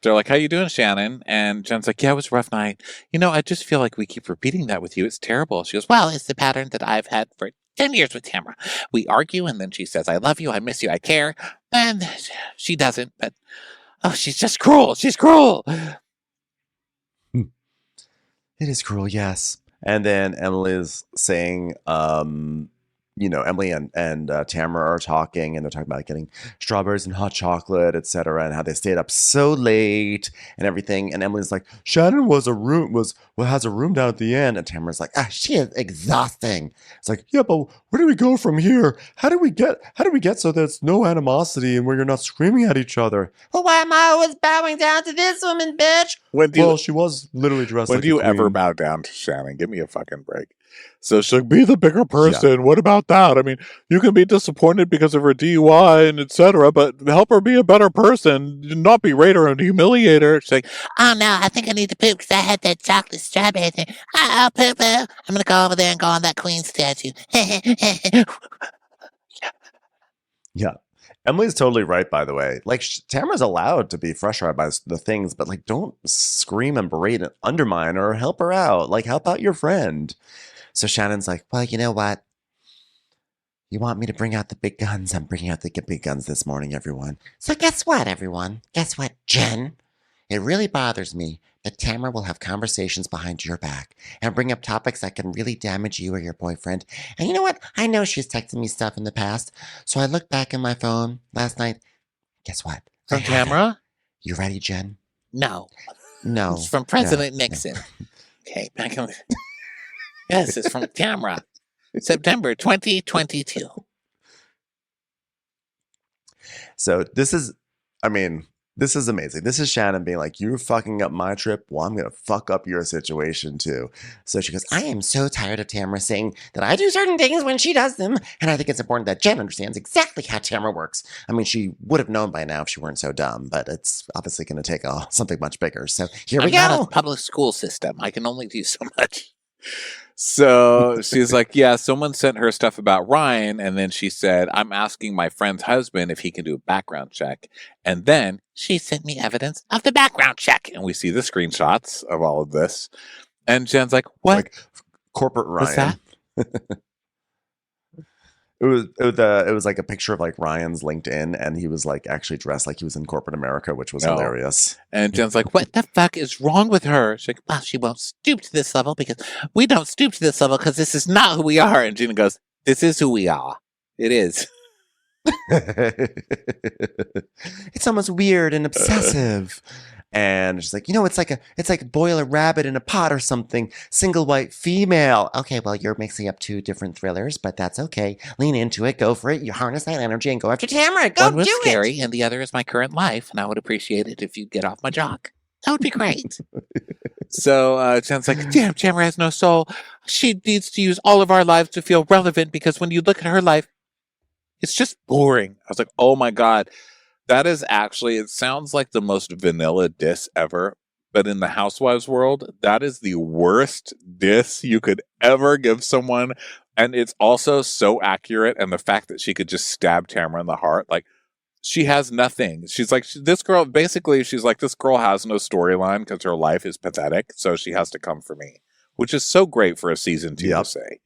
S2: they're like, how you doing, Shannon? And Jen's like, yeah, it was a rough night. You know, I just feel like we keep repeating that with you. It's terrible. She goes, well, it's the pattern that I've had for 10 years with Tamra. We argue, and then she says, I love you, I miss you, I care. And she doesn't, but, oh, she's just cruel. She's cruel.
S1: It is cruel, yes. And then Emily's saying, Emily and Tamra are talking, and they're talking about getting strawberries and hot chocolate, etc., and how they stayed up so late and everything. And Emily's like, Shannon has a room down at the end, and Tamra's like, she is exhausting. It's like, yeah, but where do we go from here? How do we get so there's no animosity and where you're not screaming at each other?
S10: Well, why am I always bowing down to this woman, bitch?
S1: She was literally dressed.
S2: When
S1: like
S2: do you
S1: a
S2: ever
S1: queen.
S2: bow down to Shannon? Give me a fucking break. So she'll be the bigger person. Yeah. What about that? I mean, you can be disappointed because of her DUI and etc., but help her be a better person, not berate her and humiliate her. She's like,
S3: oh no, I think I need to poop because I had that chocolate strawberry thing. I'll poop. I'm going to go over there and go on that queen statue.
S1: Yeah. Emily's totally right, by the way. Like, Tamara's allowed to be frustrated by the things, but, like, don't scream and berate and undermine her or help her out. Like, help out your friend. So Shannon's like, well, you know what? You want me to bring out the big guns? I'm bringing out the big guns this morning, everyone. So guess what, everyone? Guess what, Jen? It really bothers me that Tamra will have conversations behind your back and bring up topics that can really damage you or your boyfriend. And you know what? I know she's texted me stuff in the past. So I looked back in my phone last night. Guess what?
S3: From Tamra?
S1: You ready, Jen?
S3: No.
S1: No.
S3: It's from President Nixon. No. Okay, back on. Yes, it's from Tamra. September 2022.
S1: So this is amazing. This is Shannon being like, you're fucking up my trip. Well, I'm going to fuck up your situation too. So she goes, I am so tired of Tamra saying that I do certain things when she does them. And I think it's important that Jen understands exactly how Tamra works. I mean, she would have known by now if she weren't so dumb, but it's obviously going to take something much bigger. So here we go.
S3: I'm not a public school system. I can only do so much.
S2: So she's like, yeah, someone sent her stuff about Ryan. And then she said, I'm asking my friend's husband if he can do a background check. And then
S3: she sent me evidence of the background check.
S2: And we see the screenshots of all of this. And Jen's like, what?
S1: Like, corporate Ryan.
S3: What's that?
S1: It was like a picture of like Ryan's LinkedIn, and he was like actually dressed like he was in corporate America, which was hilarious.
S2: And Jen's like, what the fuck is wrong with her? She's like, well, she won't stoop to this level because we don't stoop to this level because this is not who we are. And Gina goes, this is who we are. It is.
S1: It's almost weird and obsessive. And she's like, it's like boil a rabbit in a pot or something. Single white female. Okay, well, you're mixing up two different thrillers, but that's okay. Lean into it. Go for it. You harness that energy and go after Tamra. Go
S3: One was
S1: do
S3: scary,
S1: it.
S3: and the other is my current life, and I would appreciate it if you'd get off my jock. That would be great.
S2: So Jen's like, damn, Tamra has no soul. She needs to use all of our lives to feel relevant because when you look at her life, it's just boring. I was like, oh my God. That is actually, it sounds like the most vanilla diss ever. But in the Housewives world, that is the worst diss you could ever give someone. And it's also so accurate. And the fact that she could just stab Tamra in the heart, like, she has nothing. She's like, this girl, basically, she's like, this girl has no storyline because her life is pathetic. So she has to come for me, which is so great for a season 2 to say.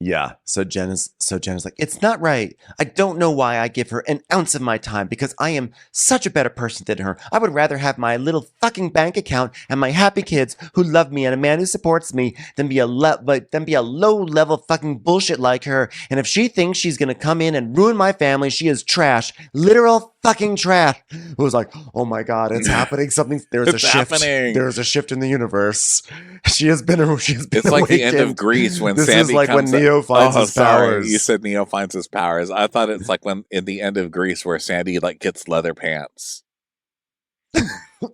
S10: Yeah. So Jen is like, it's not right. I don't know why I give her an ounce of my time because I am such a better person than her. I would rather have my little fucking bank account and my happy kids who love me and a man who supports me than be a low level fucking bullshit like her. And if she thinks she's gonna come in and ruin my family, she is trash. Literal fucking trash. It was like, oh my God, it's happening. There's a shift. There's a shift in the universe. She has been
S2: It's like the end of Grease when
S10: this
S2: Sandy
S10: is like
S2: comes
S10: when Neo finds his powers.
S2: You said Neo finds his powers. I thought it's like when in the end of Grease where Sandy like gets leather pants.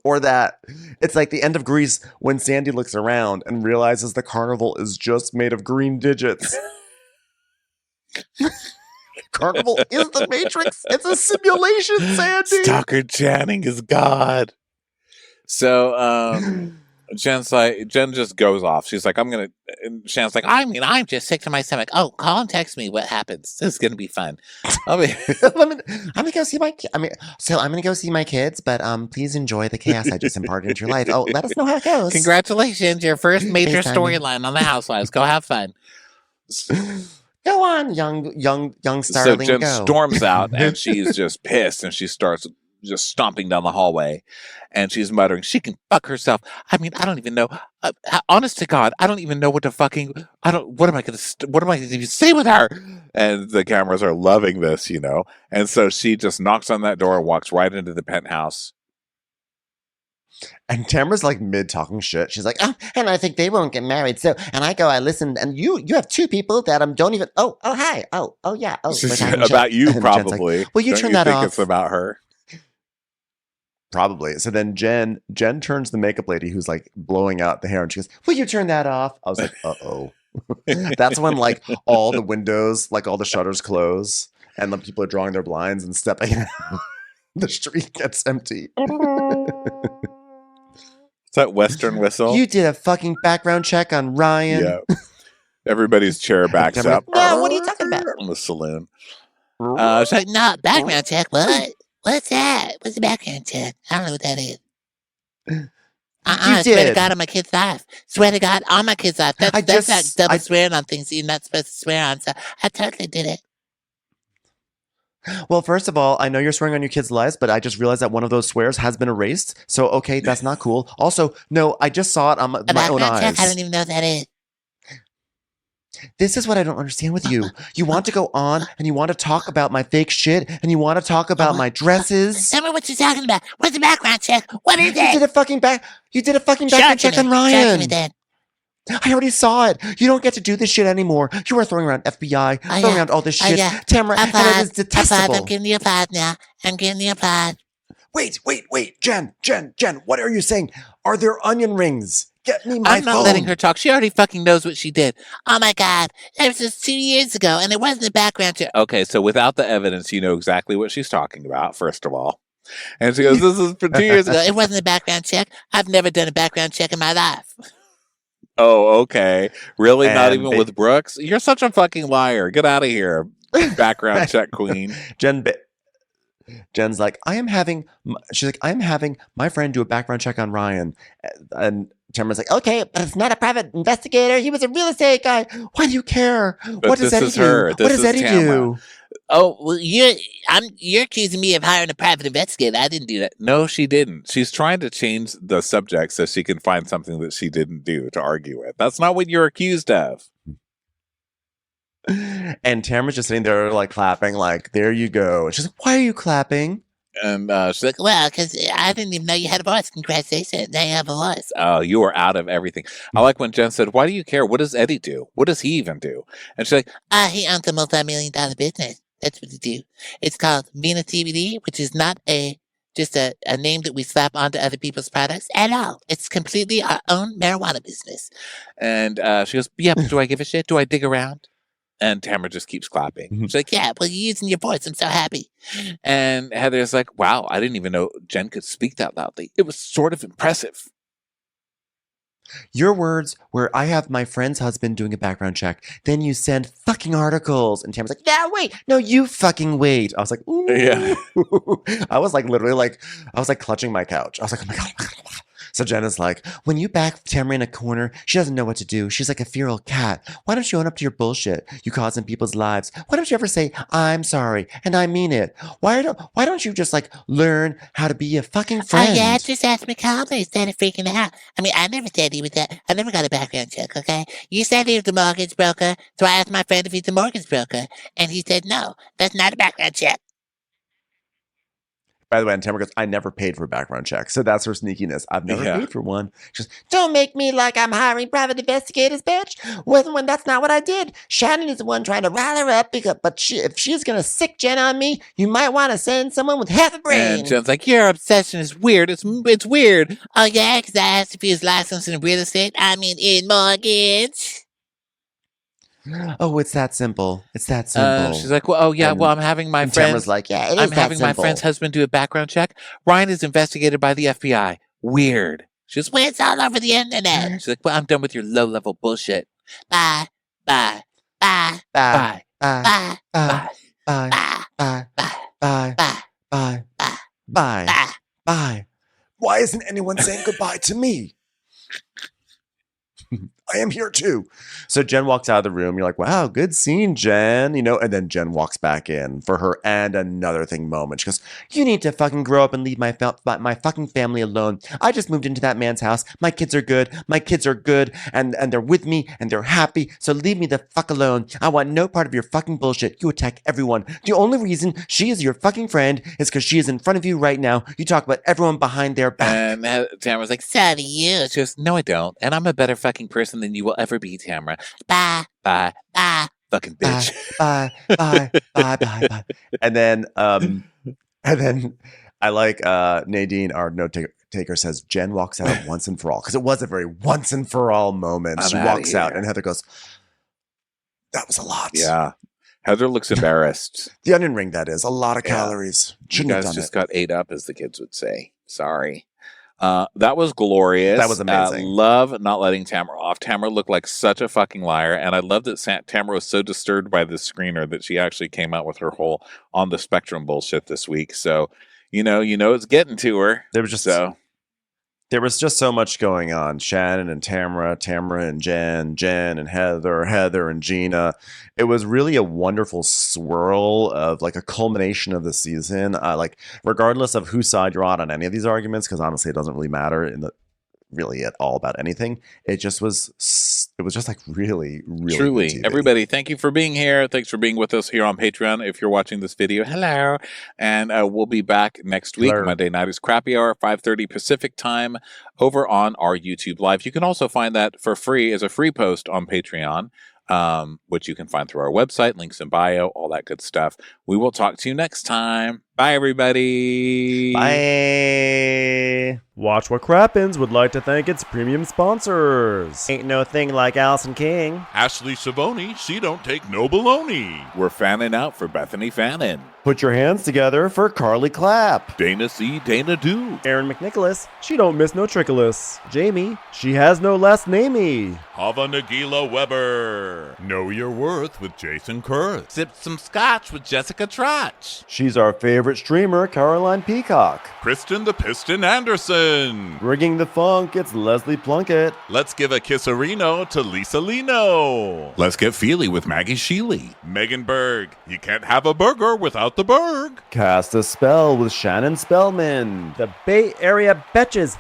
S10: Or that. It's like the end of Grease when Sandy looks around and realizes the carnival is just made of green digits. Carnival is the Matrix. It's a simulation, Sandy.
S2: Stockard Channing is God. So Jen just goes off. She's like, and Shannon's like,
S3: I'm just sick to my stomach. Oh, call and text me what happens. This is gonna be fun.
S10: I'm gonna go see my kids, but please enjoy the chaos I just imparted into your life. Oh, let us know how it goes.
S3: Congratulations, your first major
S10: FaceTime.
S3: storyline on the Housewives. Go have fun.
S10: Go on, young
S2: so
S10: starling.
S2: Jen
S10: go.
S2: storms out and she's just pissed and she starts just stomping down the hallway and she's muttering, she can fuck herself. I mean, I don't even know. Honest to God, I don't even know what to fucking. What am I going to even say with her? And the cameras are loving this, you know. And so she just knocks on that door and walks right into the penthouse.
S10: And Tamra's like mid talking shit. She's like, oh, and I think they won't get married. So, and I listen, and you have two people that don't even. Oh, hi. Oh, yeah. Oh,
S2: about you,
S10: and
S2: probably.
S10: Like, will you
S2: don't
S10: turn
S2: you
S10: that
S2: think
S10: off?
S2: It's about her.
S10: Probably. So then Jen turns to the makeup lady who's like blowing out the hair, and she goes, will you turn that off? I was like, uh-oh. That's when like all the windows, like all the shutters close, and the people are drawing their blinds and stepping out. The street gets empty.
S2: Is that Western Whistle?
S10: You did a fucking background check on Ryan.
S2: Yeah. Everybody's chair backs up.
S3: No, what are you talking about?
S2: In the saloon.
S3: She's like, no, background check. What? What's that? What's the background check? I don't know what that is. I swear to God on my kid's life. Swear to God on my kid's life. That's not double swearing on things you're not supposed to swear on. So I totally did it.
S10: Well, first of all, I know you're swearing on your kids' lives, but I just realized that one of those swears has been erased. So, okay, that's not cool. Also, no, I just saw it on my own eyes.
S3: Check, I don't even know what that is.
S10: This is what I don't understand with you. You want to go on and you want to talk about my fake shit and you want to talk about my dresses.
S3: Tell me what you're talking about. What's the background check? What is it?
S10: You did a fucking background check on Ryan.
S3: Show it to me then.
S10: I already saw it. You don't get to do this shit anymore. You are throwing around FBI, throwing around all this shit. Tamra, and it is detestable.
S3: I'm giving you a 5 now. I'm giving you a 5.
S10: Wait. Jen, what are you saying? Are there onion rings? Get me my phone.
S3: I'm not letting her talk. She already fucking knows what she did. Oh my God. That was just 2 years ago, and it wasn't a background check.
S2: Okay, so without the evidence, you know exactly what she's talking about, first of all. And she goes, this is for 2 years ago.
S3: It wasn't a background check. I've never done a background check in my life.
S2: Oh, okay. Really? Not even with Brooks? You're such a fucking liar. Get out of here, background check queen.
S10: Jen's like, she's like, I am having my friend do a background check on Ryan. And Tamra's like, okay, but it's not a private investigator. He was a real estate guy. Why do you care?
S2: But
S10: what does Eddie do? What does Eddie do?
S3: Oh, well, you're accusing me of hiring a private investigator. I didn't do that.
S2: No, she didn't. She's trying to change the subject so she can find something that she didn't do to argue with. That's not what you're accused of.
S10: And Tamra's just sitting there like clapping, like, there you go. And she's like, why are you clapping?
S2: And she's like,
S3: well, because I didn't even know you had a voice. Congratulations. Now you have a voice.
S2: Oh, you are out of everything. I like when Jen said, why do you care? What does Eddie do? What does he even do? And she's like,
S3: he owns a multi-million-dollar business. That's what he do. It's called Vina TBD, which is not a just a name that we slap onto other people's products at all. It's completely our own marijuana business.
S2: And she goes, yeah, but do I give a shit? Do I dig around? And Tamra just keeps clapping.
S3: She's like, yeah, well, you're using your voice. I'm so happy.
S2: And Heather's like, wow, I didn't even know Jen could speak that loudly. It was sort of impressive.
S10: Your words were, I have my friend's husband doing a background check. Then you send fucking articles. And Tamara's like, yeah, wait. No, you fucking wait. I was like, ooh.
S2: Yeah.
S10: I was like, literally like, I was like clutching my couch. I was like, oh my God, oh my God, oh my God. So Jenna's like, when you back Tamara in a corner, she doesn't know what to do. She's like a feral cat. Why don't you own up to your bullshit? You causing people's lives. Why don't you ever say, I'm sorry, and I mean it? Why don't you just like learn how to be a fucking friend?
S3: Oh, yeah, just ask me calmly instead of freaking out. I mean, I never said he was that. I never got a background check, okay? You said he was the mortgage broker, so I asked my friend if he's the mortgage broker, and he said, no, that's not a background check.
S10: By the way, and Tamara goes, I never paid for a background check. So that's her sneakiness. I've never paid for one. She goes, don't make me like I'm hiring private investigators, bitch. When that's not what I did. Shannon is the one trying to rile her up. If she's going to sick Jen on me, you might want to send someone with half a brain.
S2: And Jen's like, your obsession is weird. It's weird.
S3: Oh, yeah, because I asked if he was licensed in real estate. I mean, in mortgage.
S10: Oh, it's that simple. It's that simple.
S2: She's like, well, oh, yeah, well, I'm having my friend.
S10: Tamara's like, yeah, it is
S2: I'm
S10: that
S2: having my
S10: simple.
S2: friend's husband do a background check. Ryan is investigated by the FBI. Weird. She's
S3: Well, it's all over the internet.
S2: She's like, well, I'm done with your low-level bullshit.
S3: Bye, bye, bye,
S10: Bye.
S3: bye,
S10: Bye.
S3: bye,
S10: Bye.
S3: bye,
S10: Bye.
S3: bye,
S10: Bye.
S3: bye,
S10: Bye.
S3: bye,
S10: Bye.
S3: bye.
S10: Bye. Why isn't anyone saying goodbye to me? I am here too. So Jen walks out of the room. You're like, wow, good scene, Jen. You know, and then Jen walks back in for her and another thing moment. She goes, you need to fucking grow up and leave my fucking family alone. I just moved into that man's house. My kids are good. And they're with me and they're happy. So leave me the fuck alone. I want no part of your fucking bullshit. You attack everyone. The only reason she is your fucking friend is because she is in front of you right now. You talk about everyone behind their back.
S2: And Tamara's like,
S3: So do you.
S2: she goes, no, I don't. And I'm a better fucking person than you will ever be, Tamara.
S3: Bye,
S2: Bye.
S3: bye.
S2: Fucking bitch.
S10: Bye. And then I like Nadine, our note taker, says Jen walks out once and for all, because it was a very once and for all moment. She walks out and Heather goes, that was a lot.
S2: Yeah. Heather looks embarrassed.
S10: The onion ring, that is. A lot of calories.
S2: You
S10: Shouldn't have
S2: guys
S10: done
S2: just
S10: it.
S2: got ate up, as the kids would say. Sorry. That was glorious.
S10: That was amazing.
S2: Love not letting Tamra off. Tamra looked like such a fucking liar, and I love that Tamra was so disturbed by the screener that she actually came out with her whole on the spectrum bullshit this week. So, you know, it's getting to her.
S10: There was just so much going on. Shannon and Tamra and Jen and Heather and Gina. It was really a wonderful swirl of like a culmination of the season. Like regardless of whose side you're on any of these arguments, because honestly, it doesn't really matter really at all about anything. It just was like really, really
S2: truly
S10: good TV.
S2: Everybody, thank you for being here. Thanks for being with us here on Patreon. If you're watching this video, hello. And we'll be back next week.
S10: Hello.
S2: Monday night is Crappy Hour, 5:30 Pacific time over on our YouTube Live. You can also find that for free as a free post on Patreon, which you can find through our website, links in bio, all that good stuff. We will talk to you next time. Bye, everybody.
S10: Bye.
S11: Watch What Crappens would like to thank its premium sponsors.
S10: Ain't no thing like Allison King.
S4: Ashley Savoni, she don't take no baloney.
S2: We're fanning out for Bethany Fannin.
S11: Put your hands together for Carly Clapp.
S4: Dana C, Dana Do.
S11: Aaron McNicholas, she don't miss no trickolas. Jamie, she has no last namey.
S4: Hava Nagila Weber. Know Your Worth with Jason Kurth.
S2: Sip some scotch with Jessica Trotch.
S11: She's our favorite streamer, Caroline Peacock.
S4: Kristen the Piston Anderson.
S11: Rigging the funk, it's Leslie Plunkett.
S4: Let's give a kisserino to Lisa Lino.
S2: Let's get feely with Maggie Sheely.
S4: Megan Berg. You can't have a burger without the Berg.
S11: Cast a Spell with Shannon Spellman. The Bay Area Betches.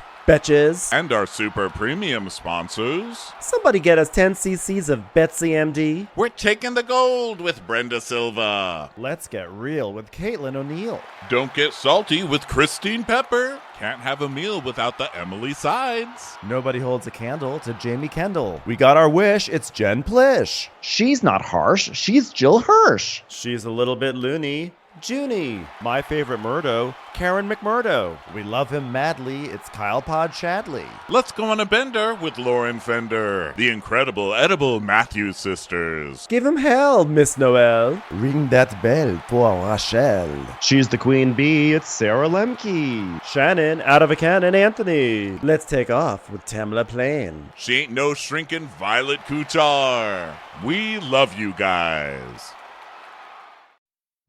S4: And our super premium sponsors.
S11: Somebody get us 10 cc's of Betsy MD.
S4: We're taking the gold with Brenda Silva.
S11: Let's get real with Caitlin O'Neill.
S4: Don't get salty with Christine Pepper. Can't have a meal without the Emily Sides.
S11: Nobody holds a candle to Jamie Kendall. We got our wish, it's Jen Plish.
S12: She's not harsh, she's Jill Hirsch.
S11: She's a little bit loony, Junie, my favorite Murdo, Karen McMurdo. We love him madly, it's Kyle Pod Shadley.
S12: Let's go on a bender with Lauren Fender, the incredible edible Matthews sisters.
S11: Give him hell, Miss Noel.
S1: Ring that bell for Rachel.
S11: She's the queen bee, it's Sarah Lemke. Shannon, out of a cannon, Anthony. Let's take off with Tamla Plain.
S12: She ain't no shrinking Violet Kuchar. We love you guys.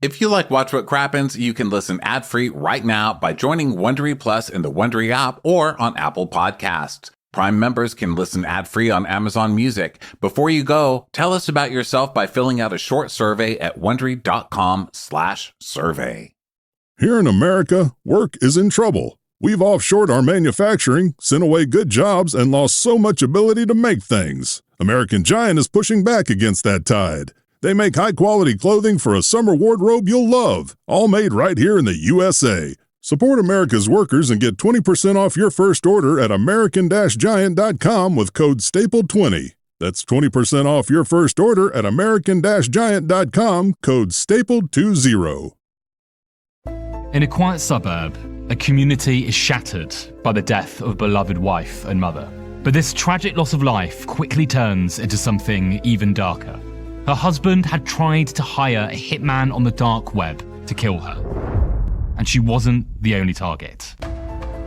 S2: If you like Watch What Crappens, you can listen ad-free right now by joining Wondery Plus in the Wondery app or on Apple Podcasts. Prime members can listen ad-free on Amazon Music. Before you go, tell us about yourself by filling out a short survey at Wondery.com/survey.
S13: Here in America, work is in trouble. We've offshored our manufacturing, sent away good jobs, and lost so much ability to make things. American Giant is pushing back against that tide. They make high-quality clothing for a summer wardrobe you'll love, all made right here in the USA. Support America's workers and get 20% off your first order at American-Giant.com with code STAPLE20. That's 20% off your first order at American-Giant.com, code STAPLE20.
S14: In a quiet suburb, a community is shattered by the death of a beloved wife and mother. But this tragic loss of life quickly turns into something even darker. Her husband had tried to hire a hitman on the dark web to kill her. And she wasn't the only target.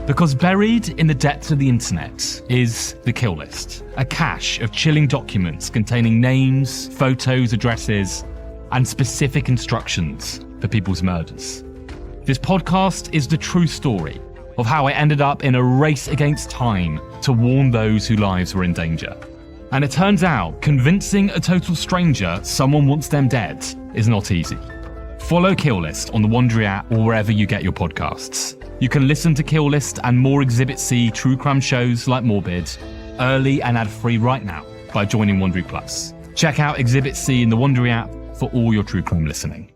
S14: Because buried in the depths of the internet is the kill list, a cache of chilling documents containing names, photos, addresses, and specific instructions for people's murders. This podcast is the true story of how I ended up in a race against time to warn those whose lives were in danger. And it turns out, convincing a total stranger someone wants them dead is not easy. Follow Kill List on the Wondery app or wherever you get your podcasts. You can listen to Kill List and more Exhibit C true crime shows like Morbid, early and ad-free right now by joining Wondery Plus. Check out Exhibit C in the Wondery app for all your true crime listening.